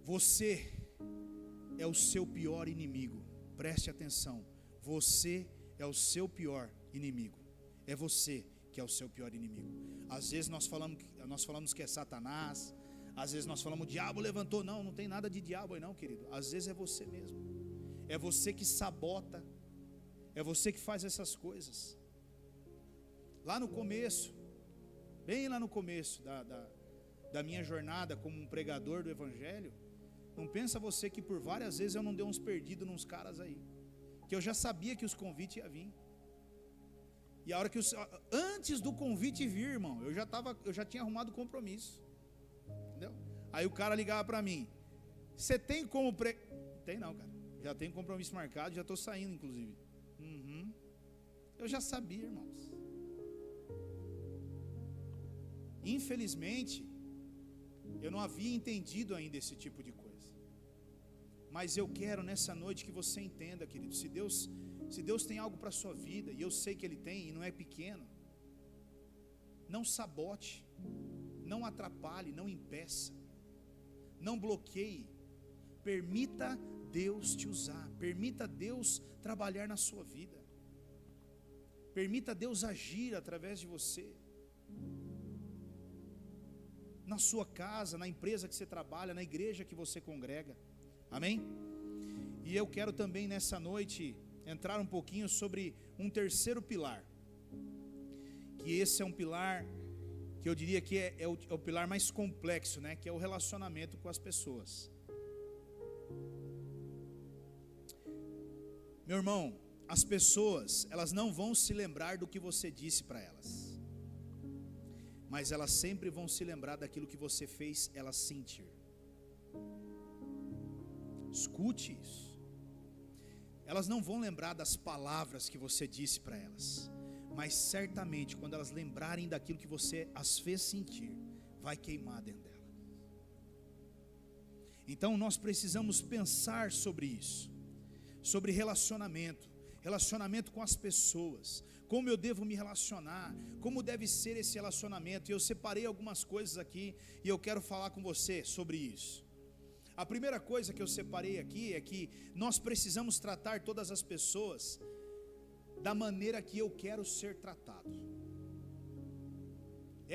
Você é o seu pior inimigo. Preste atenção. Você é o seu pior inimigo. É você que é o seu pior inimigo. Às vezes nós falamos que é Satanás. Às vezes nós falamos: o diabo levantou. Não tem nada de diabo aí não, querido. Às vezes é você mesmo. É você que sabota. É você que faz essas coisas. Lá no começo, bem lá no começo da minha jornada como um pregador do evangelho, não pensa você que por várias vezes eu não dei uns perdidos nos caras aí, que eu já sabia que os convites iam vir. E a hora que antes do convite vir, irmão, eu já tinha arrumado compromisso. Entendeu? Aí o cara ligava para mim: "Você tem como Tem não, cara. Já tenho compromisso marcado, já estou saindo, inclusive." Eu já sabia, irmãos. Infelizmente, eu não havia entendido ainda esse tipo de coisa. Mas eu quero nessa noite que você entenda, querido. Se Deus tem algo para a sua vida, e eu sei que Ele tem, e não é pequeno, não sabote, não atrapalhe, não impeça, não bloqueie. Permita Deus te usar, permita Deus trabalhar na sua vida, permita Deus agir através de você, na sua casa, na empresa que você trabalha, na igreja que você congrega. Amém? E eu quero também nessa noite entrar um pouquinho sobre um terceiro pilar, que esse é um pilar que eu diria que é o pilar mais complexo, né? Que é o relacionamento com as pessoas. Meu irmão, as pessoas, elas não vão se lembrar do que você disse para elas, mas elas sempre vão se lembrar daquilo que você fez elas sentir. Escute isso. Elas não vão lembrar das palavras que você disse para elas, mas certamente quando elas lembrarem daquilo que você as fez sentir, vai queimar dentro dela. Então nós precisamos pensar sobre isso, sobre relacionamento com as pessoas, como eu devo me relacionar, como deve ser esse relacionamento. E eu separei algumas coisas aqui e eu quero falar com você sobre isso. A primeira coisa que eu separei aqui é que nós precisamos tratar todas as pessoas da maneira que eu quero ser tratado.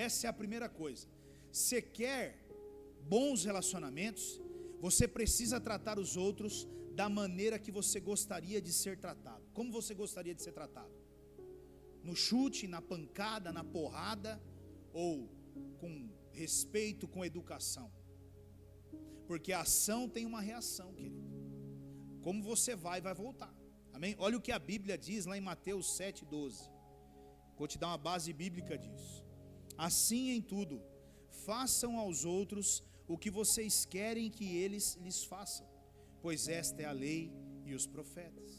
Essa é a primeira coisa. Você quer bons relacionamentos, você precisa tratar os outros da maneira que você gostaria de ser tratado. Como você gostaria de ser tratado? No chute, na pancada, na porrada, ou com respeito, com educação? Porque a ação tem uma reação, querido. Como você vai voltar. Amém? Olha o que a Bíblia diz lá em Mateus 7,12. Vou te dar uma base bíblica disso. Assim em tudo, façam aos outros o que vocês querem que eles lhes façam, pois esta é a lei e os profetas.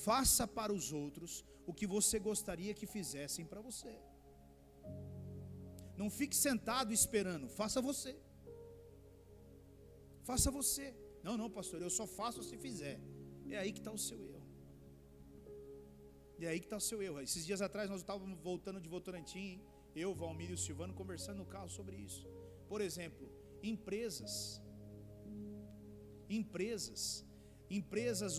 Faça para os outros o que você gostaria que fizessem para você. Não fique sentado esperando, faça você. Faça você. Não, pastor, eu só faço se fizer. É aí que está o seu erro. É aí que está o seu erro. Esses dias atrás nós estávamos voltando de Votorantim, eu, Valmir e o Silvano, conversando no carro sobre isso. Por exemplo, empresas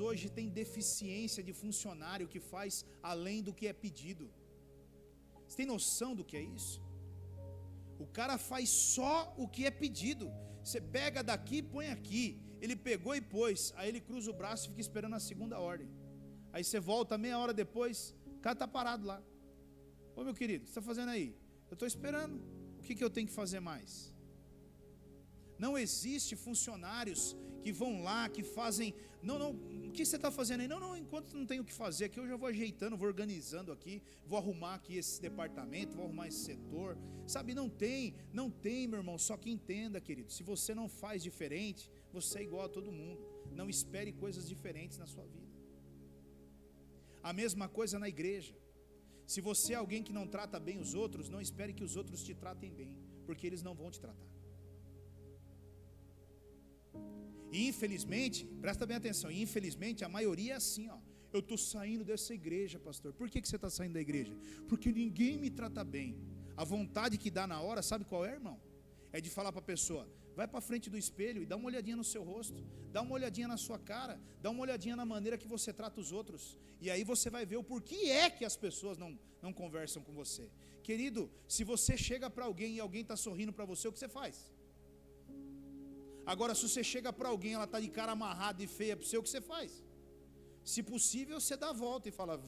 hoje têm deficiência de funcionário que faz além do que é pedido. Você tem noção do que é isso? O cara faz só o que é pedido. Você pega daqui e põe aqui. Ele pegou e pôs. Aí ele cruza o braço e fica esperando a segunda ordem. Aí você volta meia hora depois, o cara está parado lá. Ô meu querido, o que você está fazendo aí? Eu estou esperando. O que eu tenho que fazer mais? Não existe funcionários que vão lá, que fazem, não, o que você está fazendo aí? Não, enquanto não tenho o que fazer aqui, eu já vou ajeitando, vou organizando aqui, vou arrumar aqui esse departamento, vou arrumar esse setor, sabe, não tem, meu irmão. Só que entenda, querido, se você não faz diferente, você é igual a todo mundo. Não espere coisas diferentes na sua vida. A mesma coisa na igreja. Se você é alguém que não trata bem os outros, não espere que os outros te tratem bem, porque eles não vão te tratar. E infelizmente, presta bem atenção, infelizmente a maioria é assim, ó. Eu estou saindo dessa igreja, pastor. Por que você está saindo da igreja? Porque ninguém me trata bem. A vontade que dá na hora, sabe qual é, irmão? É de falar para a pessoa: vai para frente do espelho e dá uma olhadinha no seu rosto, dá uma olhadinha na sua cara, dá uma olhadinha na maneira que você trata os outros, e aí você vai ver o porquê é que as pessoas não conversam com você. Querido, se você chega para alguém e alguém está sorrindo para você, o que você faz? Agora, se você chega para alguém, ela está de cara amarrada e feia para você, o que você faz? Se possível, você dá a volta e fala: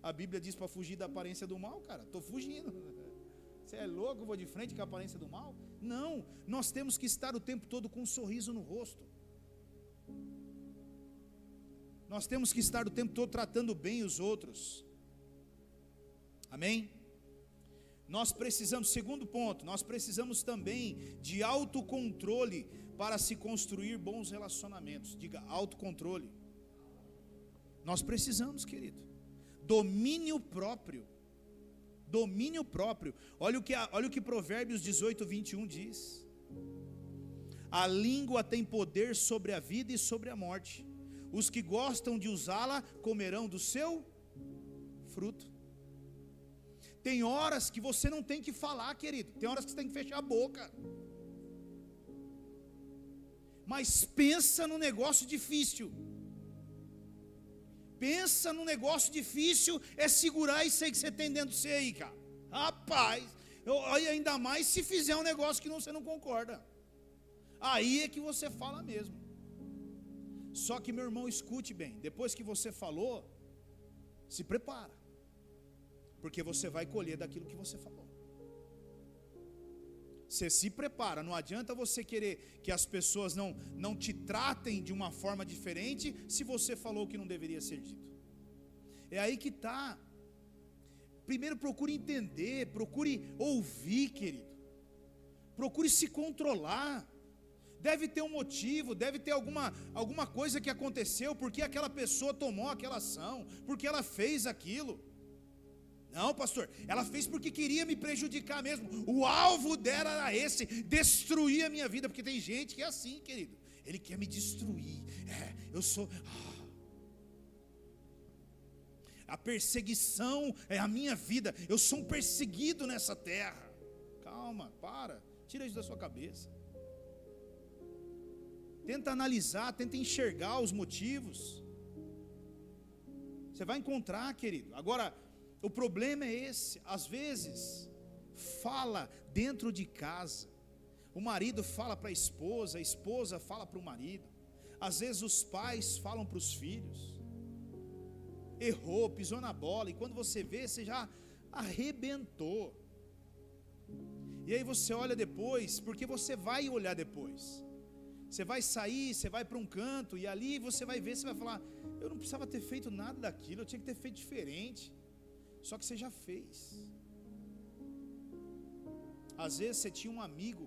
a Bíblia diz para fugir da aparência do mal, cara, estou fugindo. Você é louco, eu vou de frente com a aparência do mal? Não, nós temos que estar o tempo todo com um sorriso no rosto. Nós temos que estar o tempo todo tratando bem os outros. Amém? Nós precisamos, segundo ponto, nós precisamos também de autocontrole para se construir bons relacionamentos. Diga, autocontrole. Nós precisamos, querido. Domínio próprio. Domínio próprio. Olha o que Provérbios 18, 21 diz. A língua tem poder sobre a vida e sobre a morte. Os que gostam de usá-la comerão do seu fruto. Tem horas que você não tem que falar, querido. Tem horas que você tem que fechar a boca. Mas pensa no negócio difícil. Pensa no negócio difícil, é segurar isso aí que você tem dentro de você aí, cara. Rapaz, ainda mais se fizer um negócio que você não concorda. Aí é que você fala mesmo. Só que, meu irmão, escute bem. Depois que você falou, se prepara. Porque você vai colher daquilo que você falou. Você se prepara. Não adianta você querer que as pessoas não te tratem de uma forma diferente se você falou o que não deveria ser dito. É aí que está. Primeiro procure entender, procure ouvir, querido. Procure se controlar. Deve ter um motivo, deve ter alguma coisa que aconteceu, porque aquela pessoa tomou aquela ação, porque ela fez aquilo. Não, pastor, ela fez porque queria me prejudicar mesmo. O alvo dela era esse, destruir a minha vida. Porque tem gente que é assim, querido. Ele quer me destruir. Eu sou... A perseguição é a minha vida. Eu sou um perseguido nessa terra. Calma, para. Tira isso da sua cabeça. Tenta analisar, tenta enxergar os motivos. Você vai encontrar, querido. Agora, o problema é esse. Às vezes, fala dentro de casa. O marido fala para a esposa fala para o marido. Às vezes os pais falam para os filhos. Errou, pisou na bola. E quando você vê, você já arrebentou. E aí você olha depois, porque você vai olhar depois. Você vai sair, você vai para um canto, e ali você vai ver, você vai falar: eu não precisava ter feito nada daquilo, eu tinha que ter feito diferente. Só que você já fez. Às vezes você tinha um amigo,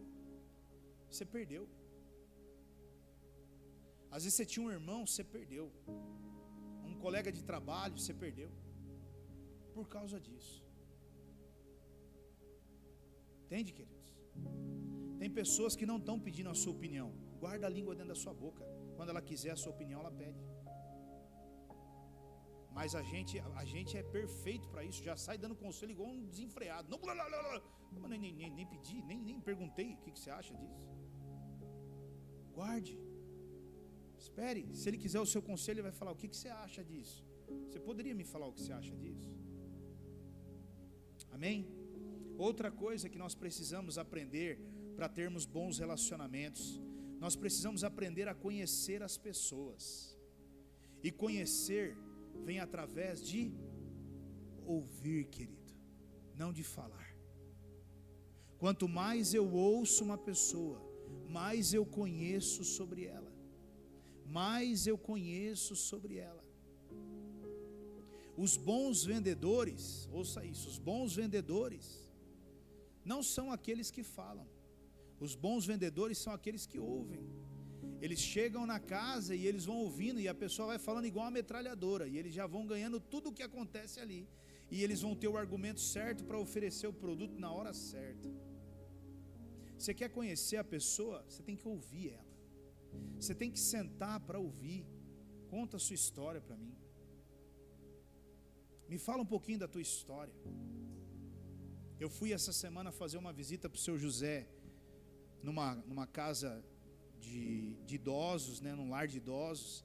você perdeu. Às vezes você tinha um irmão, você perdeu. Um colega de trabalho, você perdeu. Por causa disso. Entende, queridos? Tem pessoas que não estão pedindo a sua opinião. Guarda a língua dentro da sua boca. Quando ela quiser a sua opinião, ela pede. Mas a gente é perfeito para isso. Já sai dando conselho igual um desenfreado. Não, nem pedi, nem perguntei o que você acha disso. Guarde. Espere. Se ele quiser o seu conselho, ele vai falar: o que você acha disso? Você poderia me falar o que você acha disso? Amém? Outra coisa que nós precisamos aprender para termos bons relacionamentos, nós precisamos aprender a conhecer as pessoas. E conhecer vem através de ouvir, querido, não de falar. Quanto mais eu ouço uma pessoa, mais eu conheço sobre ela. Mais eu conheço sobre ela. Os bons vendedores, ouça isso, os bons vendedores não são aqueles que falam. Os bons vendedores são aqueles que ouvem. Eles chegam na casa e eles vão ouvindo, e a pessoa vai falando igual uma metralhadora, e eles já vão ganhando tudo o que acontece ali, e eles vão ter o argumento certo para oferecer o produto na hora certa. Você quer conhecer a pessoa, você tem que ouvir ela. Você tem que sentar para ouvir. Conta a sua história para mim. Me fala um pouquinho da tua história. Eu fui essa semana fazer uma visita para o seu José, numa casa de idosos, né, num lar de idosos.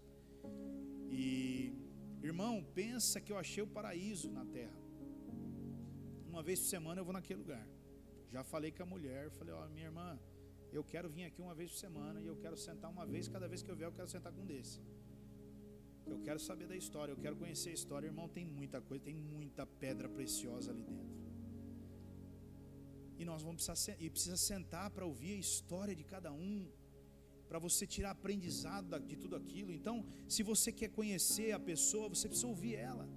E, irmão, pensa que eu achei o paraíso na terra. Uma vez por semana eu vou naquele lugar. Já falei com a mulher, falei: ó, minha irmã, eu quero vir aqui uma vez por semana, e eu quero sentar uma vez, cada vez que eu vier eu quero sentar com um desse. Eu quero saber da história, eu quero conhecer a história. Irmão, tem muita coisa, tem muita pedra preciosa ali dentro. E nós vamos precisar sentar para ouvir a história de cada um, para você tirar aprendizado de tudo aquilo. Então, se você quer conhecer a pessoa, você precisa ouvir ela.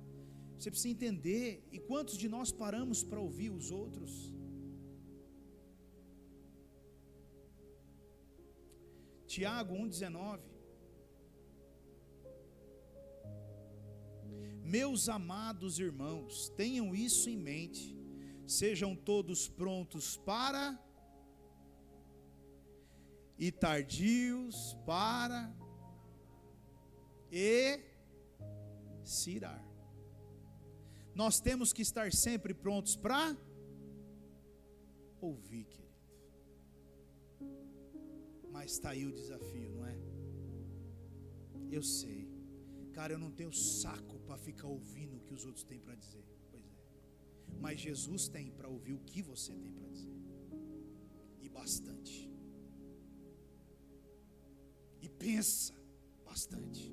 Você precisa entender. E quantos de nós paramos para ouvir os outros? Tiago 1,19. Meus amados irmãos, tenham isso em mente, sejam todos prontos para e tardios para se irar. Nós temos que estar sempre prontos para ouvir, querido. Mas está aí o desafio, não é? Eu sei, cara, eu não tenho saco para ficar ouvindo o que os outros têm para dizer. Pois é, mas Jesus tem para ouvir o que você tem para dizer, e bastante, e pensa bastante.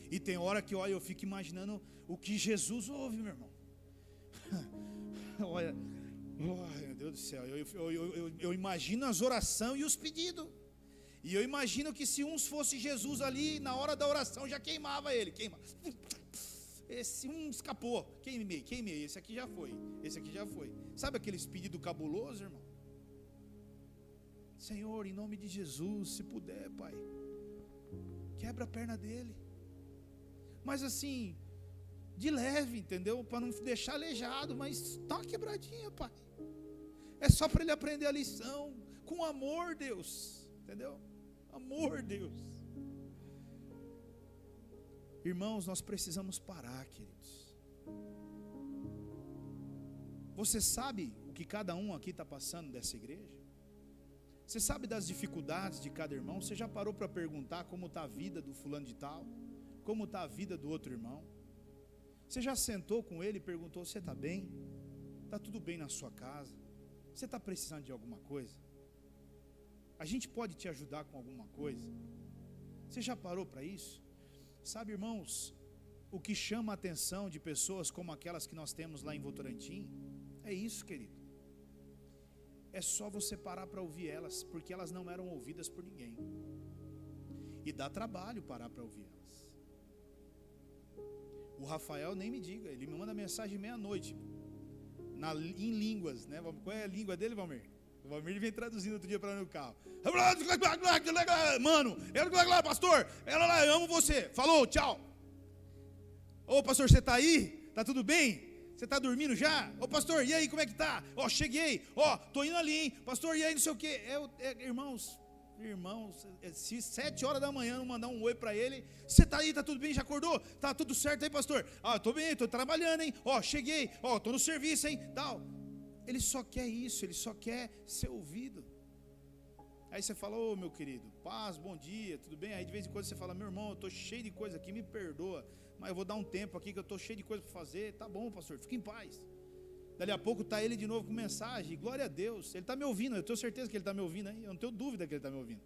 E tem hora que olha, eu fico imaginando o que Jesus ouve, meu irmão. Olha, oh, meu Deus do céu, eu imagino as orações e os pedidos. E eu imagino que se uns fosse Jesus ali, na hora da oração já queimava ele. Esse escapou, queimei, esse aqui já foi. Sabe aqueles pedidos cabulosos, irmão? Senhor, em nome de Jesus, se puder, Pai, quebra a perna dele. Mas assim, de leve, entendeu? Para não deixar aleijado, mas dá uma quebradinha, Pai. É só para ele aprender a lição, com amor, Deus, entendeu? Amor, Deus. Irmãos, nós precisamos parar, queridos. Você sabe o que cada um aqui está passando dessa igreja? Você sabe das dificuldades de cada irmão? Você já parou para perguntar como está a vida do fulano de tal? Como está a vida do outro irmão? Você já sentou com ele e perguntou: você está bem? Está tudo bem na sua casa? Você está precisando de alguma coisa? A gente pode te ajudar com alguma coisa? Você já parou para isso? Sabe, irmãos, o que chama a atenção de pessoas como aquelas que nós temos lá em Votorantim, é isso, querido. É só você parar para ouvir elas, porque elas não eram ouvidas por ninguém. E dá trabalho parar para ouvir elas. O Rafael nem me diga, ele me manda mensagem meia-noite, em línguas, né? Qual é a língua dele, Valmir? O Valmir vem traduzindo outro dia para no carro. Mano, pastor, eu amo você. Falou, tchau. Ô pastor, você está aí? Está tudo bem? Você está dormindo já? Ô pastor, e aí, como é que tá? Ó, cheguei, ó, tô indo ali, hein? Pastor, e aí, não sei o quê. Irmãos, se 7 horas da manhã não mandar um oi para ele, você está aí, está tudo bem, já acordou? Tá tudo certo aí, pastor? Ah, estou bem, estou trabalhando, hein? Ó, cheguei, ó, estou no serviço, hein? Tal. Ele só quer isso, ele só quer ser ouvido. Aí você fala: ô meu querido, paz, bom dia, tudo bem? Aí de vez em quando você fala: meu irmão, eu estou cheio de coisa aqui, me perdoa, mas eu vou dar um tempo aqui que eu estou cheio de coisa para fazer. Tá bom, pastor, fica em paz. Dali a pouco está ele de novo com mensagem, glória a Deus, ele está me ouvindo, eu tenho certeza que ele está me ouvindo aí, eu não tenho dúvida que ele está me ouvindo.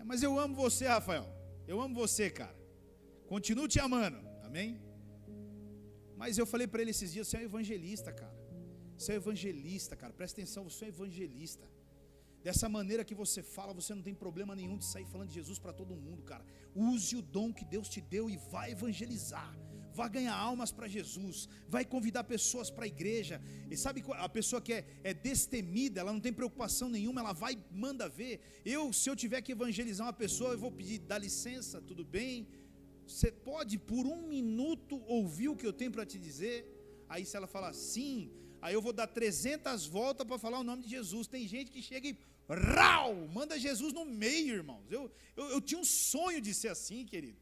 Mas eu amo você, Rafael, eu amo você, cara, continuo te amando, amém? Mas eu falei para ele esses dias: você é um evangelista, cara, você é um evangelista, cara, presta atenção, você é um evangelista. Dessa maneira que você fala, você não tem problema nenhum de sair falando de Jesus para todo mundo, cara. Use o dom que Deus te deu e vai evangelizar. Vai ganhar almas para Jesus, vai convidar pessoas para a igreja. E sabe, a pessoa que é destemida, ela não tem preocupação nenhuma, ela vai, manda ver. Se eu tiver que evangelizar uma pessoa, eu vou pedir: dá licença, tudo bem? Você pode por 1 minuto ouvir o que eu tenho para te dizer? Aí se ela falar sim, aí eu vou dar 300 voltas para falar o nome de Jesus. Tem gente que chega e manda Jesus no meio, irmãos. Eu tinha um sonho de ser assim, querido.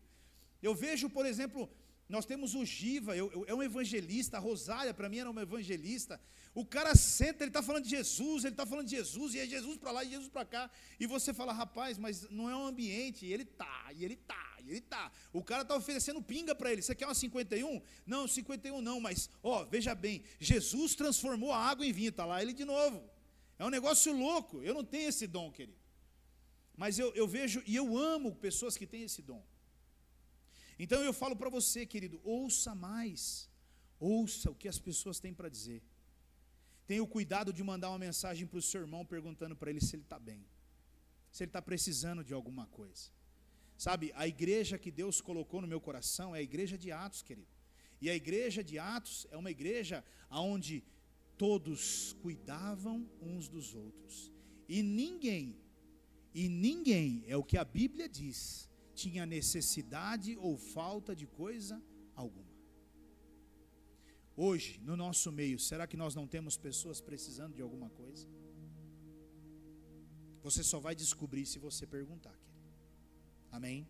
Eu vejo, por exemplo, nós temos o Giva, é um evangelista. A Rosália para mim era uma evangelista. O cara senta, ele está falando de Jesus, e é Jesus para lá e Jesus para cá, e você fala: rapaz, mas não é um ambiente. E ele tá, o cara está oferecendo pinga para ele. Você quer uma 51? Não, 51 não, mas veja bem, Jesus transformou a água em vinho, está lá ele de novo. É um negócio louco. Eu não tenho esse dom, querido, mas eu vejo e eu amo pessoas que têm esse dom. Então eu falo para você, querido, ouça mais, ouça o que as pessoas têm para dizer. Tenha o cuidado de mandar uma mensagem para o seu irmão perguntando para ele se ele está bem, se ele está precisando de alguma coisa. Sabe, a igreja que Deus colocou no meu coração é a igreja de Atos, querido. E a igreja de Atos é uma igreja onde todos cuidavam uns dos outros. E ninguém, é o que a Bíblia diz, tinha necessidade ou falta de coisa alguma. Hoje, no nosso meio, será que nós não temos pessoas precisando de alguma coisa? Você só vai descobrir se você perguntar, querido. Amém?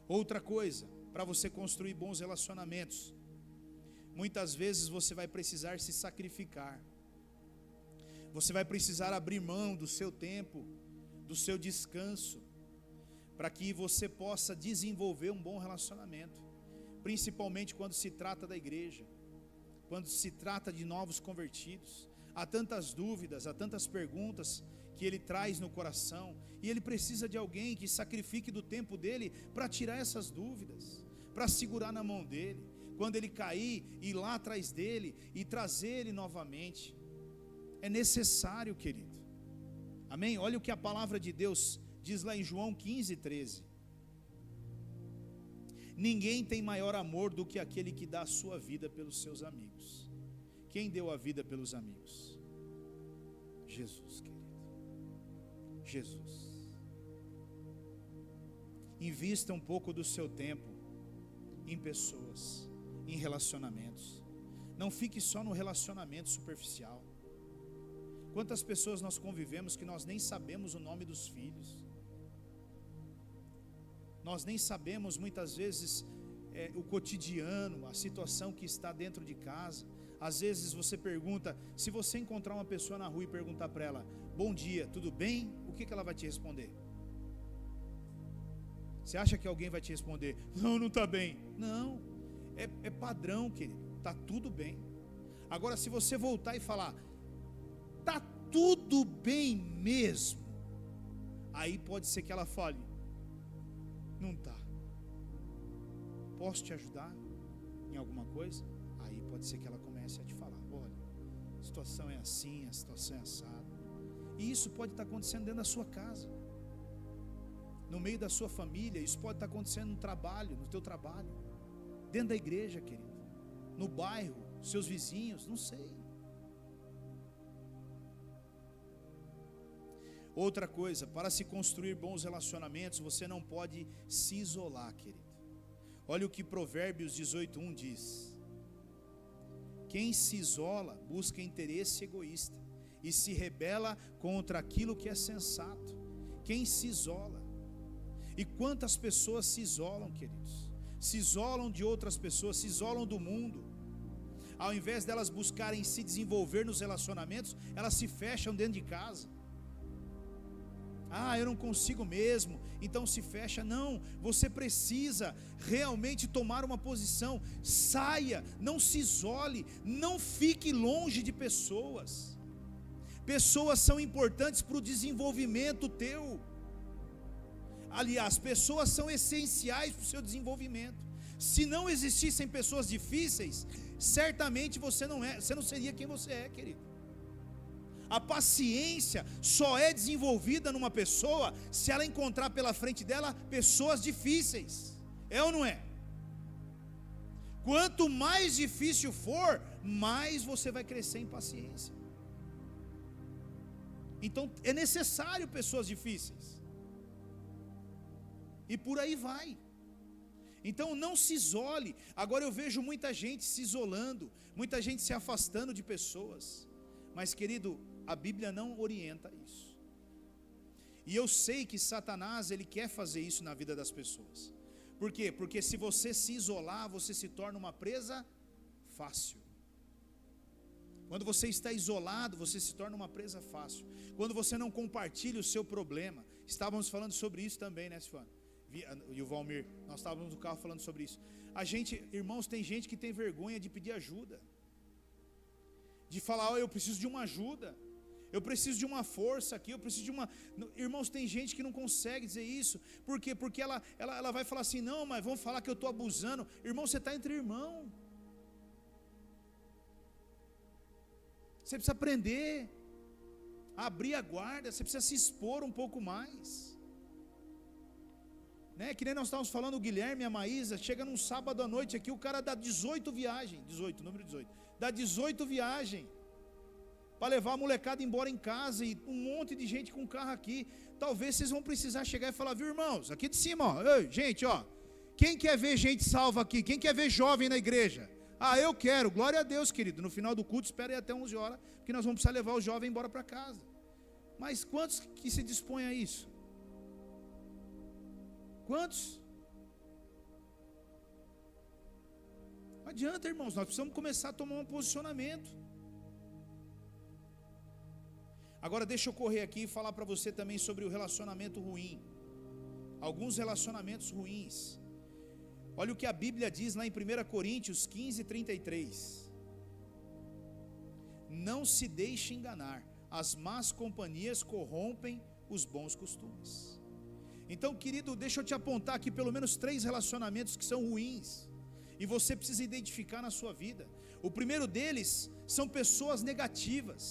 Outra coisa, para você construir bons relacionamentos, muitas vezes você vai precisar se sacrificar. Você vai precisar abrir mão do seu tempo, do seu descanso, para que você possa desenvolver um bom relacionamento, principalmente quando se trata da igreja, quando se trata de novos convertidos. Há tantas dúvidas, há tantas perguntas que ele traz no coração, e ele precisa de alguém que sacrifique do tempo dele para tirar essas dúvidas, para segurar na mão dele, quando ele cair, ir lá atrás dele e trazer ele novamente. É necessário, querido. Amém? Olha o que a palavra de Deus diz lá em João 15:13. Ninguém tem maior amor do que aquele que dá a sua vida pelos seus amigos. Quem deu a vida pelos amigos? Jesus, querido. Jesus. Invista um pouco do seu tempo em pessoas, em relacionamentos. Não fique só no relacionamento superficial. Quantas pessoas nós convivemos que nós nem sabemos o nome dos filhos? Nós nem sabemos muitas vezes o cotidiano, a situação que está dentro de casa. Às vezes você pergunta, se você encontrar uma pessoa na rua e perguntar para ela, bom dia, tudo bem? O que ela vai te responder? Você acha que alguém vai te responder, não está bem? Não, é padrão, querido, está tudo bem. Agora se você voltar e falar, está tudo bem mesmo, aí pode ser que ela fale, não está. Posso te ajudar em alguma coisa? Aí pode ser que ela comece a te falar, olha, a situação é assim, a situação é assada. E isso pode estar acontecendo dentro da sua casa, no meio da sua família. Isso pode estar acontecendo no trabalho, no teu trabalho, dentro da igreja, querido, no bairro, seus vizinhos, não sei. Outra coisa, para se construir bons relacionamentos, você não pode se isolar, querido. Olha o que Provérbios 18:1 diz. Quem se isola busca interesse egoísta e se rebela contra aquilo que é sensato. Quem se isola? E quantas pessoas se isolam, queridos? Se isolam de outras pessoas, se isolam do mundo. Ao invés delas buscarem se desenvolver nos relacionamentos, elas se fecham dentro de casa. Eu não consigo mesmo, então se fecha. Não, você precisa realmente tomar uma posição. Saia, não se isole, não fique longe de pessoas. Pessoas são importantes para o desenvolvimento teu. Aliás, pessoas são essenciais para o seu desenvolvimento. Se não existissem pessoas difíceis, certamente você não seria quem você é, querido. A paciência só é desenvolvida numa pessoa se ela encontrar pela frente dela pessoas difíceis. É ou não é? Quanto mais difícil for, mais você vai crescer em paciência. Então é necessário pessoas difíceis. E por aí vai. Então não se isole. Agora eu vejo muita gente se isolando, muita gente se afastando de pessoas. Mas, querido, a Bíblia não orienta isso. E eu sei que Satanás, ele quer fazer isso na vida das pessoas. Por quê? Porque se você se isolar, você se torna uma presa fácil. Quando você está isolado, você se torna uma presa fácil. Quando você não compartilha o seu problema. Estávamos falando sobre isso também, né, Silvano? E o Valmir, nós estávamos no carro falando sobre isso. Irmãos, tem gente que tem vergonha de pedir ajuda, de falar, eu preciso de uma ajuda, eu preciso de uma força aqui, eu preciso de uma... Irmãos, tem gente que não consegue dizer isso. Por quê? Porque ela vai falar assim, não, mas vão falar que eu estou abusando. Irmão, você está entre irmão. Você precisa aprender a abrir a guarda, você precisa se expor um pouco mais. né? Que nem nós estávamos falando, o Guilherme e a Maísa, chega num sábado à noite aqui, o cara dá 18 viagens, 18, número 18, dá 18 viagens, para levar a molecada embora em casa, e um monte de gente com carro aqui. Talvez vocês vão precisar chegar e falar, viu, irmãos, aqui de cima, ó, ei, gente, ó, quem quer ver gente salva aqui? Quem quer ver jovem na igreja? Ah, eu quero, glória a Deus, querido. No final do culto, espera aí até 11 horas, porque nós vamos precisar levar o jovem embora para casa. Mas quantos que se dispõem a isso? Quantos? Não adianta, irmãos, nós precisamos começar a tomar um posicionamento. Agora deixa eu correr aqui e falar para você também sobre o relacionamento ruim. Alguns relacionamentos ruins. Olha o que a Bíblia diz lá em 1 Coríntios 15, 33. Não se deixe enganar, as más companhias corrompem os bons costumes. Então, querido, deixa eu te apontar aqui pelo menos 3 relacionamentos que são ruins, e você precisa identificar na sua vida. O primeiro deles são pessoas negativas.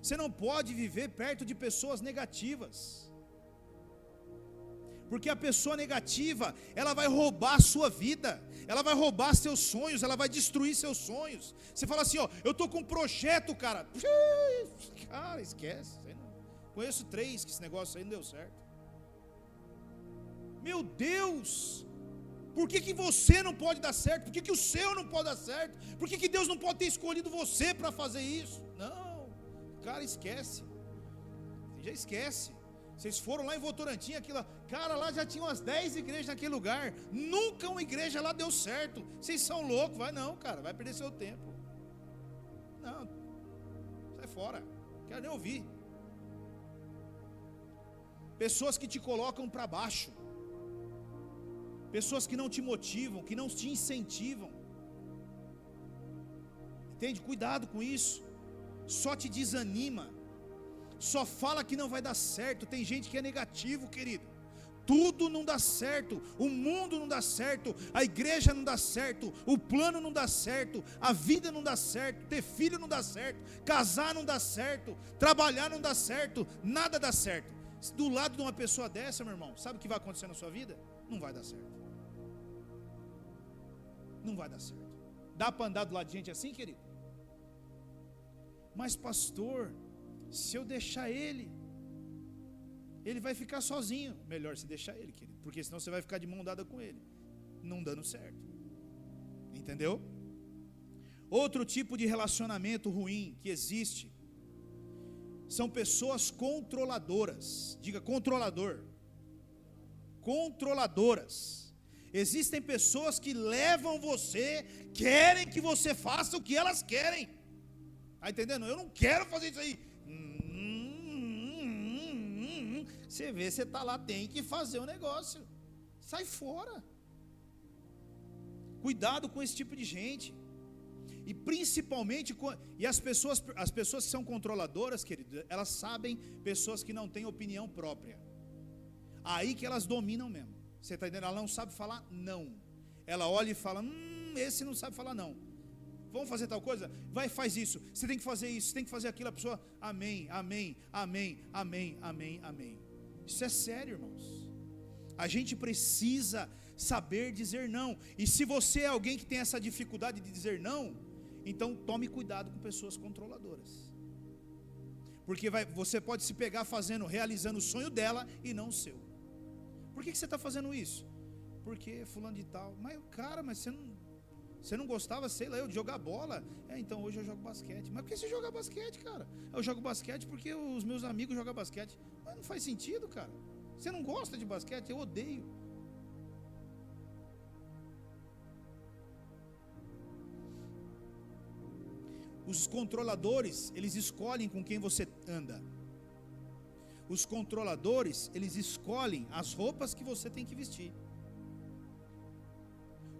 Você não pode viver perto de pessoas negativas, porque a pessoa negativa, ela vai roubar a sua vida, ela vai roubar seus sonhos, ela vai destruir seus sonhos. Você fala assim, ó, eu estou com um projeto, cara, esquece, conheço 3 que esse negócio aí não deu certo. Meu Deus, por que você não pode dar certo? Por que o seu não pode dar certo? Por que Deus não pode ter escolhido você para fazer isso? Não, cara, esquece, já esquece. Vocês foram lá em Votorantim, aquilo lá, cara, lá já tinha umas 10 igrejas naquele lugar, nunca uma igreja lá deu certo. Vocês são loucos, vai não, cara, vai perder seu tempo. Não, sai fora, quero nem ouvir. Pessoas que te colocam para baixo, pessoas que não te motivam, que não te incentivam. Entende? Cuidado com isso. Só te desanima, só fala que não vai dar certo. Tem gente que é negativo, querido. Tudo não dá certo, o mundo não dá certo, a igreja não dá certo, o plano não dá certo, a vida não dá certo, ter filho não dá certo, casar não dá certo, trabalhar não dá certo, nada dá certo. Do lado de uma pessoa dessa, meu irmão, sabe o que vai acontecer na sua vida? Não vai dar certo. Não vai dar certo. Dá para andar do lado de gente assim, querido? Mas pastor, se eu deixar ele vai ficar sozinho. Melhor se deixar ele, querido, porque senão você vai ficar de mão dada com ele, não dando certo. Entendeu? Outro tipo de relacionamento ruim que existe são pessoas controladoras. Diga controlador. Controladoras. Existem pessoas que levam você, querem que você faça o que elas querem. Está entendendo? Eu não quero fazer isso aí. Você vê, você está lá, tem que fazer o negócio. Sai fora. Cuidado com esse tipo de gente. E principalmente, as pessoas que são controladoras, querido, elas sabem pessoas que não têm opinião própria. Aí que elas dominam mesmo. Você está entendendo? Ela não sabe falar não. Ela olha e fala, esse não sabe falar não. Vamos fazer tal coisa? Vai, faz isso. Você tem que fazer isso, você tem que fazer aquilo. A pessoa, amém, amém, amém, amém, amém, amém. Isso é sério, irmãos. A gente precisa saber dizer não. E se você é alguém que tem essa dificuldade de dizer não, então tome cuidado com pessoas controladoras. Porque você pode se pegar realizando o sonho dela e não o seu. Por que você está fazendo isso? Porque fulano de tal. Mas cara, você não gostava, sei lá, eu de jogar bola? Então hoje eu jogo basquete. Mas por que você joga basquete, cara? Eu jogo basquete porque os meus amigos jogam basquete. Mas não faz sentido, cara. Você não gosta de basquete? Eu odeio. Os controladores, eles escolhem com quem você anda. Os controladores, eles escolhem as roupas que você tem que vestir.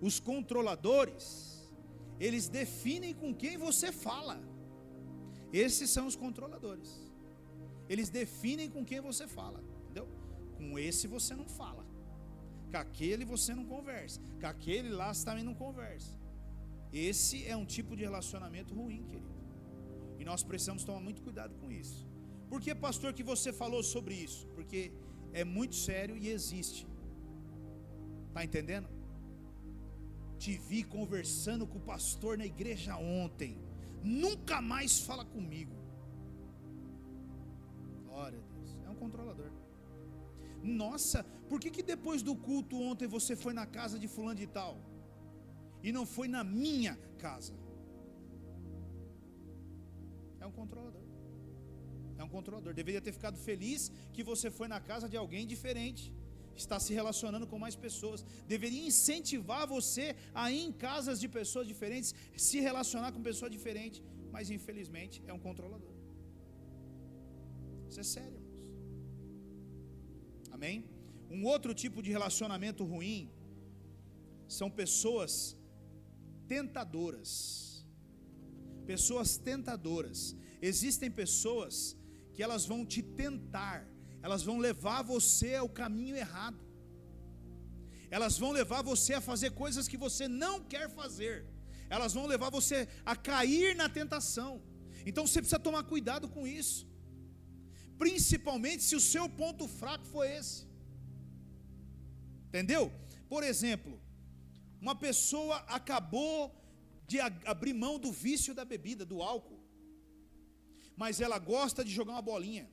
Os controladores, eles definem com quem você fala. Esses são os controladores. Eles definem com quem você fala, entendeu? Com esse você não fala, com aquele você não conversa, com aquele lá você também não conversa. Esse é um tipo de relacionamento ruim, querido. E nós precisamos tomar muito cuidado com isso. Por que, pastor, que você falou sobre isso? Porque é muito sério e existe. Está entendendo? Te vi conversando com o pastor na igreja ontem, nunca mais fala comigo. Glória a Deus, é um controlador. Nossa, por que depois do culto ontem você foi na casa de fulano de tal e não foi na minha casa? É um controlador. É um controlador. Deveria ter ficado feliz que você foi na casa de alguém diferente, está se relacionando com mais pessoas. Deveria incentivar você a ir em casas de pessoas diferentes, se relacionar com pessoas diferentes. Mas infelizmente é um controlador. Isso é sério, irmãos. Amém? Um outro tipo de relacionamento ruim são pessoas tentadoras. Pessoas tentadoras. Existem pessoas que elas vão te tentar, elas vão levar você ao caminho errado, elas vão levar você a fazer coisas que você não quer fazer, elas vão levar você a cair na tentação. Então você precisa tomar cuidado com isso, principalmente se o seu ponto fraco for esse. Entendeu? Por exemplo, uma pessoa acabou de abrir mão do vício da bebida, do álcool, mas ela gosta de jogar uma bolinha.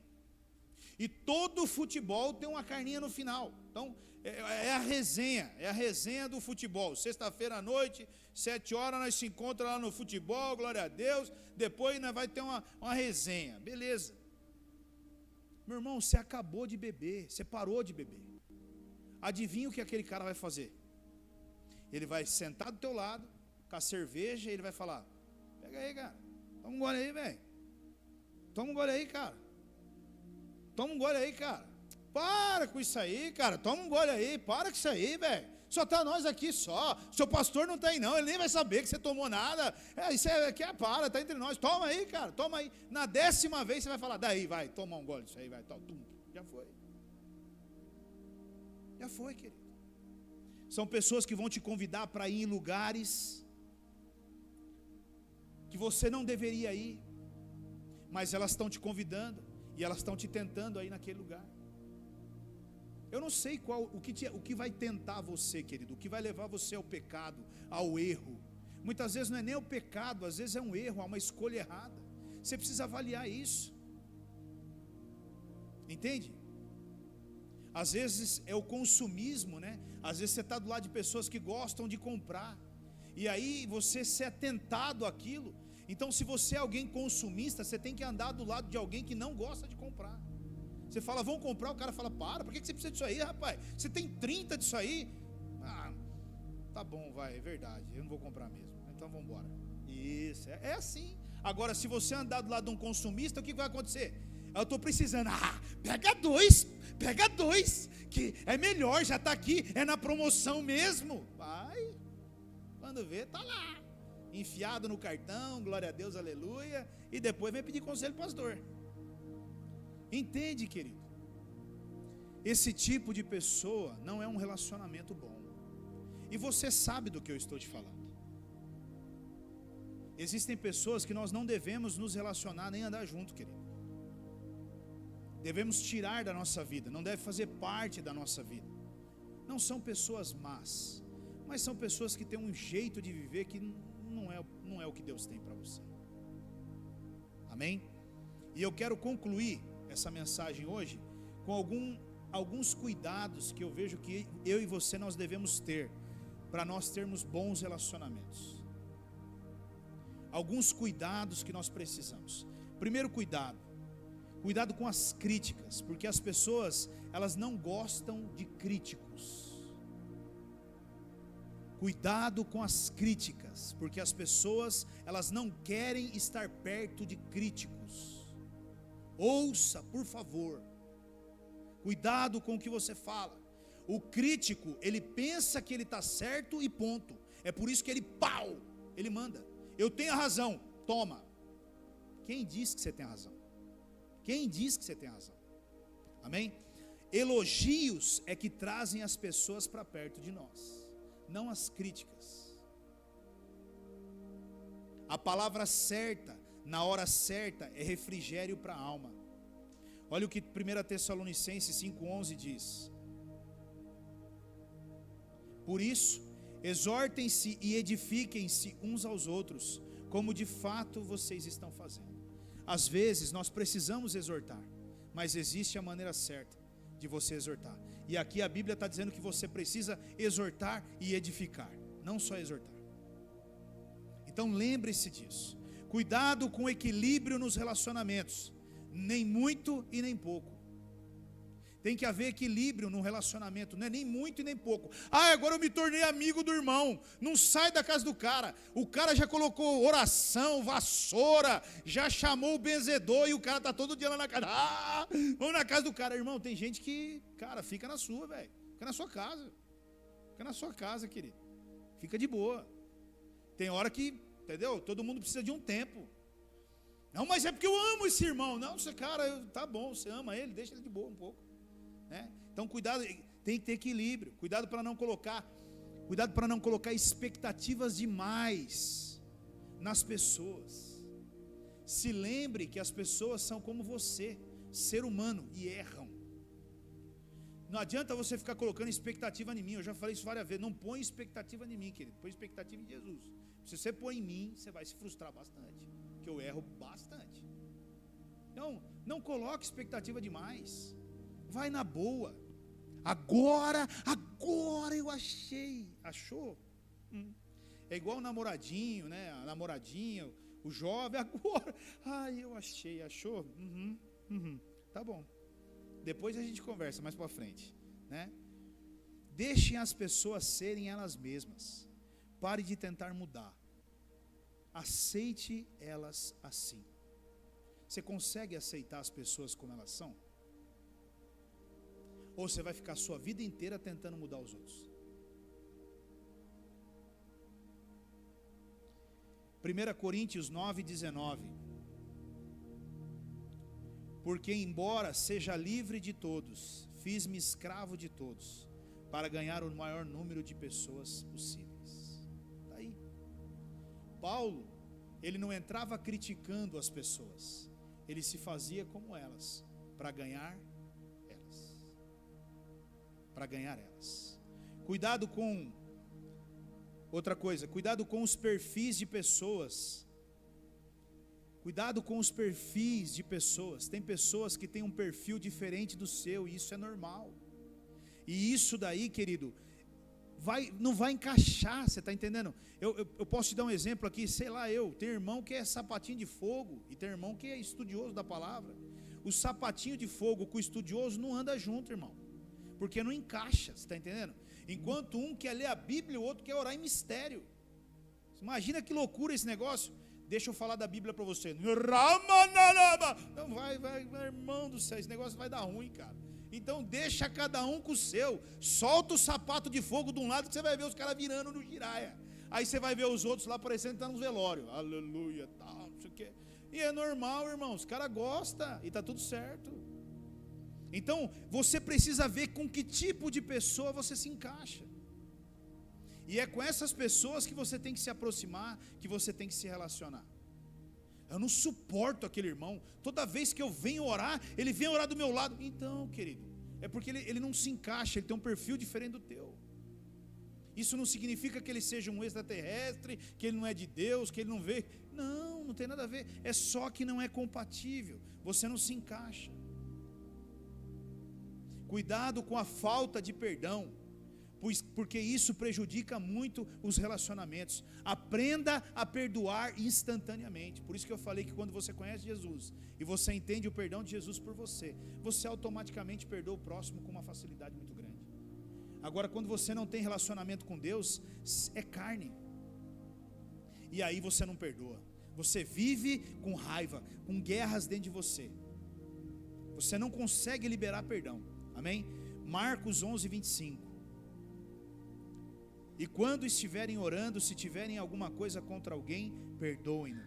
E todo futebol tem uma carninha no final. Então, é a resenha do futebol. Sexta-feira à noite, 7 horas, nós se encontramos lá no futebol, glória a Deus. Depois nós vai ter uma resenha, beleza. Meu irmão, você acabou de beber, você parou de beber. Adivinha o que aquele cara vai fazer? Ele vai sentar do teu lado, com a cerveja, e ele vai falar: pega aí, cara, toma um gole aí, velho. Toma um gole aí, cara. Toma um gole aí, cara. Para com isso aí, cara. Toma um gole aí. Para com isso aí, velho. Só tá nós aqui só. Seu pastor não tá aí não. Ele nem vai saber que você tomou nada. Isso aqui para, tá entre nós. Toma aí, cara. Toma aí. Na 10ª vez você vai falar: daí, vai, toma um gole disso aí, vai. Já foi. Já foi, querido. São pessoas que vão te convidar para ir em lugares que você não deveria ir, mas elas estão te convidando e elas estão te tentando aí naquele lugar. Eu não sei o que vai tentar você, querido, o que vai levar você ao pecado, ao erro. Muitas vezes não é nem o pecado, às vezes é um erro, é uma escolha errada. Você precisa avaliar isso. Entende? Às vezes é o consumismo, né? Às vezes você está do lado de pessoas que gostam de comprar, e aí você se é tentado àquilo. Então, se você é alguém consumista, você tem que andar do lado de alguém que não gosta de comprar. Você fala: vamos comprar, o cara fala: por que você precisa disso aí, rapaz? Você tem 30 disso aí? Tá bom, vai, é verdade, eu não vou comprar mesmo, então vamos embora. Isso, é assim. Agora, se você andar do lado de um consumista, o que vai acontecer? Eu estou precisando, pega dois, que é melhor, já está aqui, é na promoção mesmo. Vai, quando vê, está lá, enfiado no cartão, glória a Deus, aleluia, e depois vem pedir conselho, pastor. Entende, querido? Esse tipo de pessoa não é um relacionamento bom, e você sabe do que eu estou te falando. Existem pessoas que nós não devemos nos relacionar nem andar junto, querido. Devemos tirar da nossa vida, não deve fazer parte da nossa vida. Não são pessoas más, mas são pessoas que têm um jeito de viver que não é o que Deus tem para você. Amém? E eu quero concluir essa mensagem hoje com alguns cuidados que eu vejo que eu e você nós devemos ter para nós termos bons relacionamentos. Alguns cuidados que nós precisamos. Primeiro cuidado com as críticas, porque as pessoas, elas não gostam de críticos. Cuidado com as críticas, porque as pessoas, elas não querem estar perto de críticos. Ouça, por favor. Cuidado com o que você fala. O crítico, ele pensa que ele está certo e ponto. É por isso que ele manda. Eu tenho a razão, toma. Quem disse que você tem a razão? Quem diz que você tem razão? Amém? Elogios é que trazem as pessoas para perto de nós, não as críticas. A palavra certa, na hora certa, é refrigério para a alma. Olha o que 1 Tessalonicenses 5,11 diz: Por isso, exortem-se e edifiquem-se uns aos outros, como de fato vocês estão fazendo. Às vezes nós precisamos exortar, mas existe a maneira certa de você exortar. E aqui a Bíblia está dizendo que você precisa exortar e edificar, não só exortar. Então lembre-se disso. Cuidado com o equilíbrio nos relacionamentos, nem muito e nem pouco. Tem que haver equilíbrio no relacionamento, não é nem muito e nem pouco. Agora eu me tornei amigo do irmão. Não sai da casa do cara. O cara já colocou oração, vassoura, já chamou o benzedor e o cara está todo dia lá na casa. Vamos na casa do cara. Irmão, tem gente que, cara, fica na sua, velho. Fica na sua casa. Fica na sua casa, querido. Fica de boa. Tem hora que, entendeu? Todo mundo precisa de um tempo. Não, mas é porque eu amo esse irmão. Não, você, cara, tá bom, você ama ele, deixa ele de boa um pouco. Então cuidado, tem que ter equilíbrio. Cuidado para não colocar expectativas demais nas pessoas. Se lembre que as pessoas são como você, ser humano, e erram. Não adianta você ficar colocando expectativa em mim. Eu já falei isso várias vezes. Não põe expectativa em mim, querido. Põe expectativa em Jesus. Se você põe em mim, você vai se frustrar bastante, porque eu erro bastante. Então, não coloque expectativa demais. Vai na boa. Agora eu achei. Achou? É igual o namoradinho, né? A namoradinha, o jovem, agora. Eu achei, achou? Tá bom. Depois a gente conversa mais para frente, né? Deixem as pessoas serem elas mesmas. Pare de tentar mudar. Aceite elas assim. Você consegue aceitar as pessoas como elas são? Ou você vai ficar a sua vida inteira tentando mudar os outros? 1 Coríntios 9:19. Porque embora seja livre de todos, fiz-me escravo de todos, para ganhar o maior número de pessoas possíveis. Está aí. Paulo, ele não entrava criticando as pessoas, ele se fazia como elas, para ganhar elas. Cuidado com outra coisa, cuidado com os perfis de pessoas. Cuidado com os perfis de pessoas. Tem pessoas que têm um perfil diferente do seu, e isso é normal. E isso daí, querido, não vai encaixar, você está entendendo? Eu posso te dar um exemplo aqui, sei lá, tem irmão que é sapatinho de fogo, e tem irmão que é estudioso da palavra. O sapatinho de fogo com o estudioso não anda junto, irmão, porque não encaixa, você está entendendo? Enquanto um quer ler a Bíblia, o outro quer orar em mistério. Imagina que loucura esse negócio. Deixa eu falar da Bíblia para você. Não, vai, irmão do céu, esse negócio vai dar ruim, cara. Então deixa cada um com o seu. Solta o sapato de fogo de um lado, que você vai ver os caras virando no giraia. Aí você vai ver os outros lá parecendo que estão nos velórios. Aleluia, tal, não sei o quê. E é normal, irmão, os caras gostam e está tudo certo. Então, você precisa ver com que tipo de pessoa você se encaixa. E é com essas pessoas que você tem que se aproximar, que você tem que se relacionar. Eu não suporto aquele irmão. Toda vez que eu venho orar, ele vem orar do meu lado. Então, querido, é porque ele não se encaixa, ele tem um perfil diferente do teu. Isso não significa que ele seja um extraterrestre, que ele não é de Deus, que ele não vê. Não tem nada a ver. É só que não é compatível. Você não se encaixa. Cuidado com a falta de perdão, porque isso prejudica muito os relacionamentos. Aprenda a perdoar instantaneamente. Por isso que eu falei que quando você conhece Jesus e você entende o perdão de Jesus por você, você automaticamente perdoa o próximo com uma facilidade muito grande. Agora, quando você não tem relacionamento com Deus, é carne, e aí você não perdoa. Você vive com raiva, com guerras dentro de você. Você não consegue liberar perdão. Amém? Marcos 11:25. E quando estiverem orando, se tiverem alguma coisa contra alguém, perdoem-no,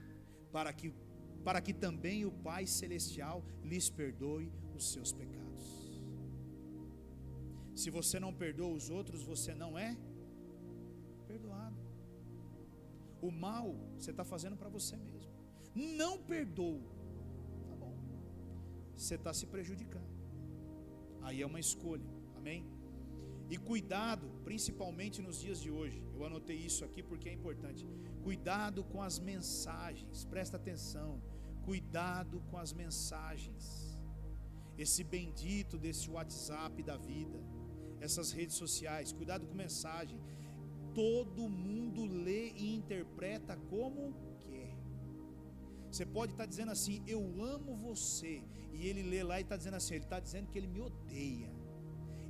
para que também o Pai Celestial lhes perdoe os seus pecados. Se você não perdoa os outros, você não é perdoado. O mal você está fazendo para você mesmo. Não perdoa, tá bom, você está se prejudicando. Aí é uma escolha, amém? E cuidado, principalmente nos dias de hoje. Eu anotei isso aqui porque é importante. Cuidado com as mensagens, presta atenção. Cuidado com as mensagens. Esse bendito desse WhatsApp da vida, essas redes sociais, cuidado com mensagem. Todo mundo lê e interpreta como quer. Você pode estar dizendo assim, eu amo você, e ele lê lá e está dizendo assim, ele está dizendo que ele me odeia.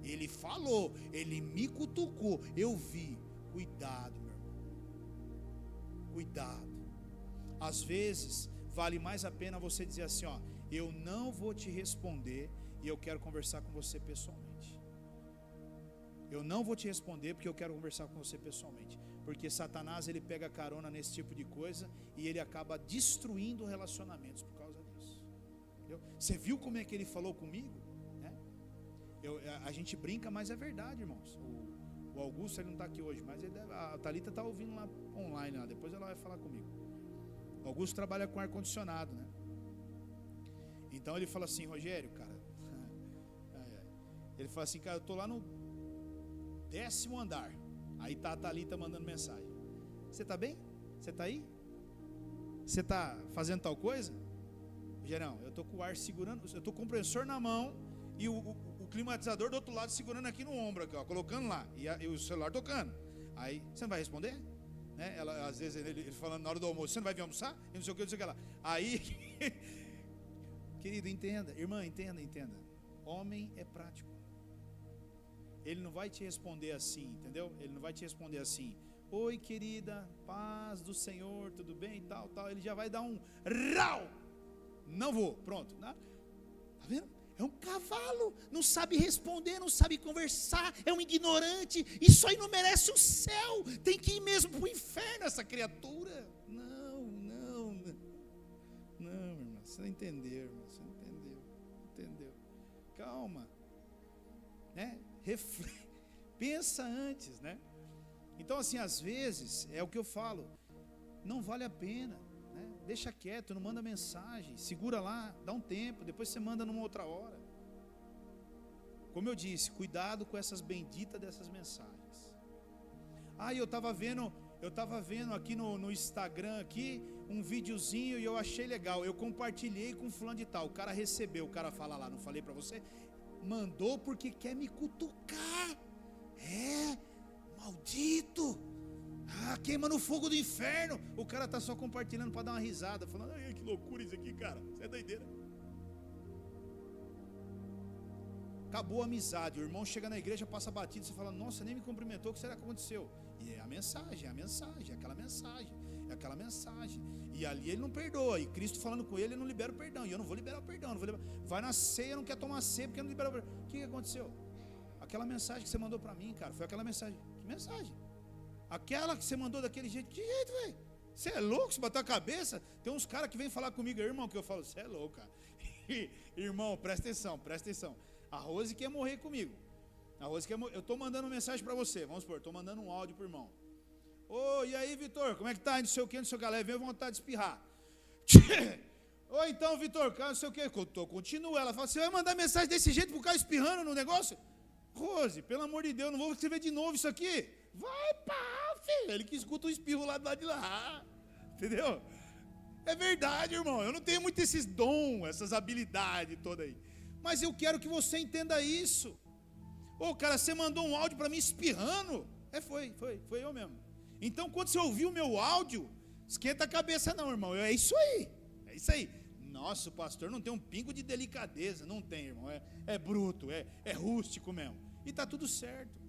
Ele falou, ele me cutucou, eu vi. Cuidado, meu irmão. Cuidado. Às vezes vale mais a pena você dizer assim, ó, eu não vou te responder e eu quero conversar com você pessoalmente. Eu não vou te responder porque eu quero conversar com você pessoalmente. Porque Satanás, ele pega carona nesse tipo de coisa e ele acaba destruindo relacionamentos por causa disso. Entendeu? Você viu como é que ele falou comigo? A gente brinca, mas é verdade, irmãos. O Augusto, ele não está aqui hoje, mas a Thalita está ouvindo lá online, lá. Depois ela vai falar comigo. O Augusto trabalha com ar-condicionado, né? Então ele fala assim, Rogério, cara, ele fala assim, cara, eu estou lá no 10º andar. Aí tá a Thalita mandando mensagem. Você está bem? Você está aí? Você está fazendo tal coisa? Gerão, eu estou com o ar segurando, eu estou com o compressor na mão e o climatizador do outro lado segurando aqui no ombro, aqui, ó, colocando lá, e o celular tocando. Aí, você não vai responder? Né? Ela, às vezes ele falando na hora do almoço, você não vai vir almoçar? E não sei o que, não sei o que lá. Aí, querido, entenda, irmã, entenda. Homem é prático. Ele não vai te responder assim, entendeu? Ele não vai te responder assim, oi querida, paz do Senhor, tudo bem, tal. Ele já vai dar um rau. Não vou, pronto. Tá vendo? É um cavalo, não sabe responder, não sabe conversar, é um ignorante, isso aí não merece o céu, tem que ir mesmo para o inferno essa criatura. Não, irmão, você não entendeu, irmão, você não entendeu. Calma, né? Pensa antes, né? Então assim, às vezes, é o que eu falo, não vale a pena. Deixa quieto, não manda mensagem, segura lá, dá um tempo, depois você manda numa outra hora. Como eu disse, cuidado com essas benditas dessas mensagens. Eu estava vendo aqui no Instagram aqui, um videozinho e eu achei legal, eu compartilhei com fulano de tal, o cara recebeu, o cara fala lá, não falei para você? Mandou porque quer me cutucar, maldito. Queima no fogo do inferno. O cara está só compartilhando para dar uma risada, falando, ai, que loucura isso aqui, cara, isso é doideira. Acabou a amizade, o irmão chega na igreja, passa batido, você fala, nossa, nem me cumprimentou, o que será que aconteceu? E é a mensagem, aquela mensagem, e ali ele não perdoa, e Cristo falando com ele não libera o perdão, e eu não vou liberar o perdão, vai na ceia, não quer tomar ceia, porque não libera o perdão. O que aconteceu? Aquela mensagem que você mandou para mim, cara, foi aquela mensagem. Que mensagem? Aquela que você mandou daquele jeito, que jeito, velho? Você é louco, você bateu a cabeça? Tem uns caras que vêm falar comigo, irmão, que eu falo, você é louco, cara. Irmão, presta atenção. A Rose quer morrer comigo. Eu estou mandando mensagem para você, vamos supor, estou mandando um áudio pro irmão. E aí, Vitor, como é que tá? Não sei o que, veio vontade de espirrar. Então, Vitor, não sei o que, continua. Ela fala, você vai mandar mensagem desse jeito pro cara espirrando no negócio? Rose, pelo amor de Deus, não vou escrever de novo isso aqui. Vai, filho, ele que escuta o espirro lá do lado de lá, entendeu? É verdade, irmão, eu não tenho muito esses dons, essas habilidades todas aí, mas eu quero que você entenda isso. Cara, você mandou um áudio para mim espirrando, foi eu mesmo. Então quando você ouvir o meu áudio, esquenta a cabeça não, irmão, é isso aí. Nossa, o pastor não tem um pingo de delicadeza, não tem, irmão, é bruto, é rústico mesmo, e está tudo certo.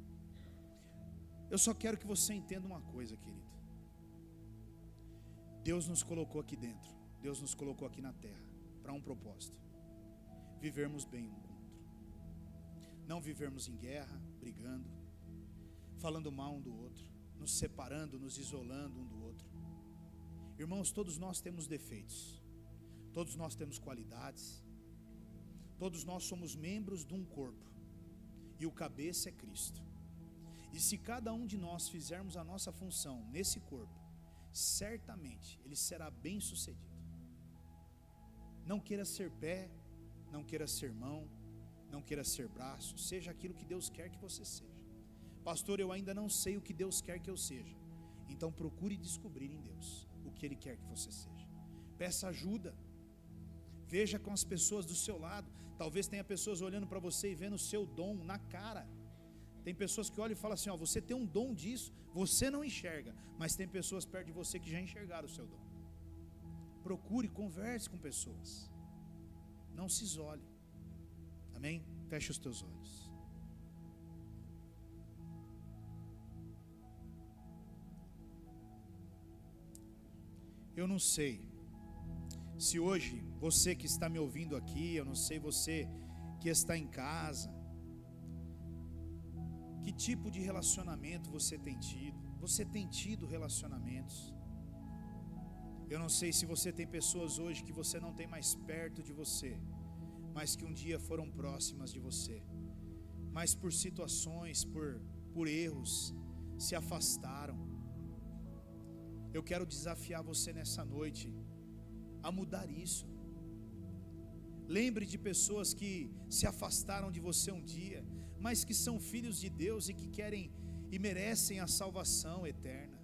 Eu só quero que você entenda uma coisa, querido. Deus nos colocou aqui dentro, Deus nos colocou aqui na terra para um propósito: vivermos bem um com o outro, não vivermos em guerra, brigando, falando mal um do outro, nos separando, nos isolando um do outro. Irmãos, todos nós temos defeitos, todos nós temos qualidades, todos nós somos membros de um corpo, e o cabeça é Cristo. E se cada um de nós fizermos a nossa função nesse corpo, certamente ele será bem sucedido. Não queira ser pé, não queira ser mão, não queira ser braço, seja aquilo que Deus quer que você seja. Pastor, eu ainda não sei o que Deus quer que eu seja. Então procure descobrir em Deus o que Ele quer que você seja. Peça ajuda. Veja com as pessoas do seu lado. Talvez tenha pessoas olhando para você e vendo o seu dom na cara. Tem pessoas que olham e falam assim, ó, você tem um dom disso, você não enxerga. Mas tem pessoas perto de você que já enxergaram o seu dom. Procure, converse com pessoas. Não se isole. Amém? Feche os teus olhos. Eu não sei se hoje, você que está me ouvindo aqui, eu não sei você que está em casa, que tipo de relacionamento você tem tido? Você tem tido relacionamentos? Eu não sei se você tem pessoas hoje que você não tem mais perto de você, mas que um dia foram próximas de você, mas por situações, por erros, se afastaram. Eu quero desafiar você nessa noite a mudar isso. Lembre de pessoas que se afastaram de você um dia, mas que são filhos de Deus e que querem e merecem a salvação eterna.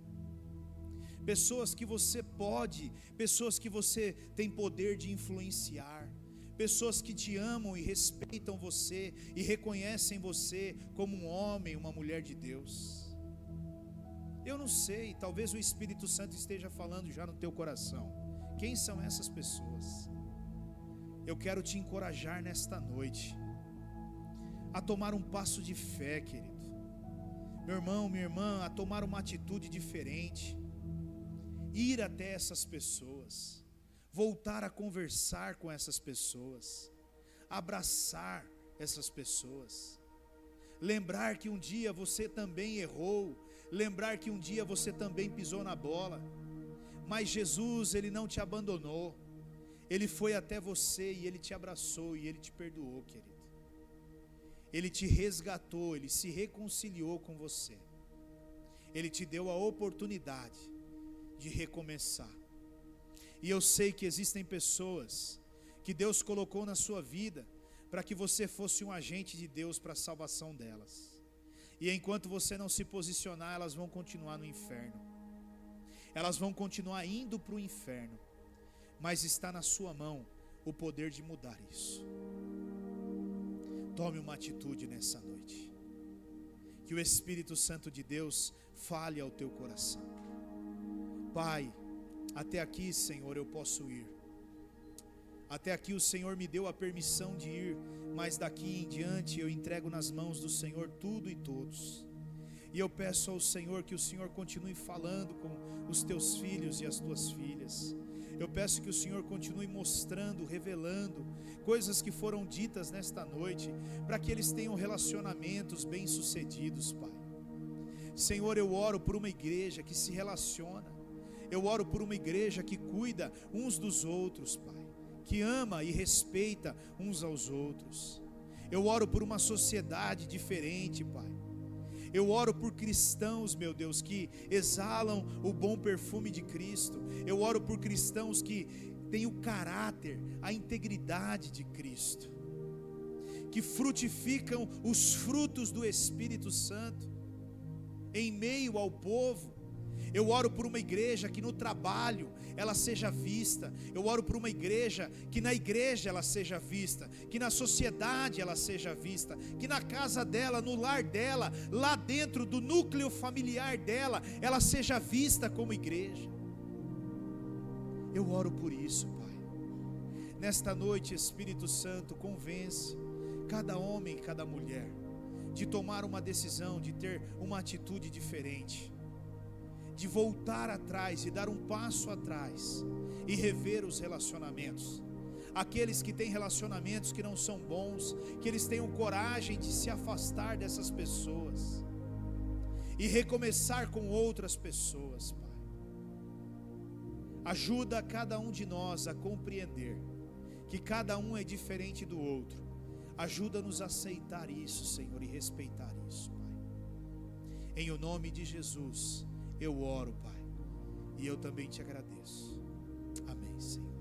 Pessoas que você pode, pessoas que você tem poder de influenciar, pessoas que te amam e respeitam você e reconhecem você como um homem, uma mulher de Deus. Eu não sei, talvez o Espírito Santo esteja falando já no teu coração. Quem são essas pessoas? Eu quero te encorajar nesta noite a tomar um passo de fé, querido. Meu irmão, minha irmã, a tomar uma atitude diferente. Ir até essas pessoas, voltar a conversar com essas pessoas, abraçar essas pessoas, lembrar que um dia você também errou, lembrar que um dia você também pisou na bola, mas Jesus, Ele não te abandonou, Ele foi até você e Ele te abraçou e Ele te perdoou, querido. Ele te resgatou, Ele se reconciliou com você, Ele te deu a oportunidade de recomeçar. E eu sei que existem pessoas que Deus colocou na sua vida para que você fosse um agente de Deus para a salvação delas. E enquanto você não se posicionar, elas vão continuar no inferno. Elas vão continuar indo para o inferno. Mas está na sua mão o poder de mudar isso. Tome uma atitude nessa noite. Que o Espírito Santo de Deus fale ao teu coração. Pai, até aqui, Senhor, eu posso ir. Até aqui o Senhor me deu a permissão de ir, mas daqui em diante eu entrego nas mãos do Senhor tudo e todos. E eu peço ao Senhor que o Senhor continue falando com os teus filhos e as tuas filhas. Eu peço que o Senhor continue mostrando, revelando coisas que foram ditas nesta noite, para que eles tenham relacionamentos bem-sucedidos, Pai. Senhor, eu oro por uma igreja que se relaciona. Eu oro por uma igreja que cuida uns dos outros, Pai, que ama e respeita uns aos outros. Eu oro por uma sociedade diferente, Pai. Eu oro por cristãos, meu Deus, que exalam o bom perfume de Cristo. Eu oro por cristãos que têm o caráter, a integridade de Cristo, que frutificam os frutos do Espírito Santo em meio ao povo. Eu oro por uma igreja que no trabalho ela seja vista. Eu oro por uma igreja que na igreja ela seja vista, que na sociedade ela seja vista, que na casa dela, no lar dela, lá dentro do núcleo familiar dela, ela seja vista como igreja. Eu oro por isso, Pai. Nesta noite, Espírito Santo, convence cada homem e cada mulher de tomar uma decisão, de ter uma atitude diferente, de voltar atrás e dar um passo atrás e rever os relacionamentos. Aqueles que têm relacionamentos que não são bons, que eles tenham coragem de se afastar dessas pessoas e recomeçar com outras pessoas, Pai. Ajuda cada um de nós a compreender que cada um é diferente do outro. Ajuda-nos a aceitar isso, Senhor, e respeitar isso, Pai. Em o nome de Jesus eu oro, Pai, e eu também te agradeço. Amém, Senhor.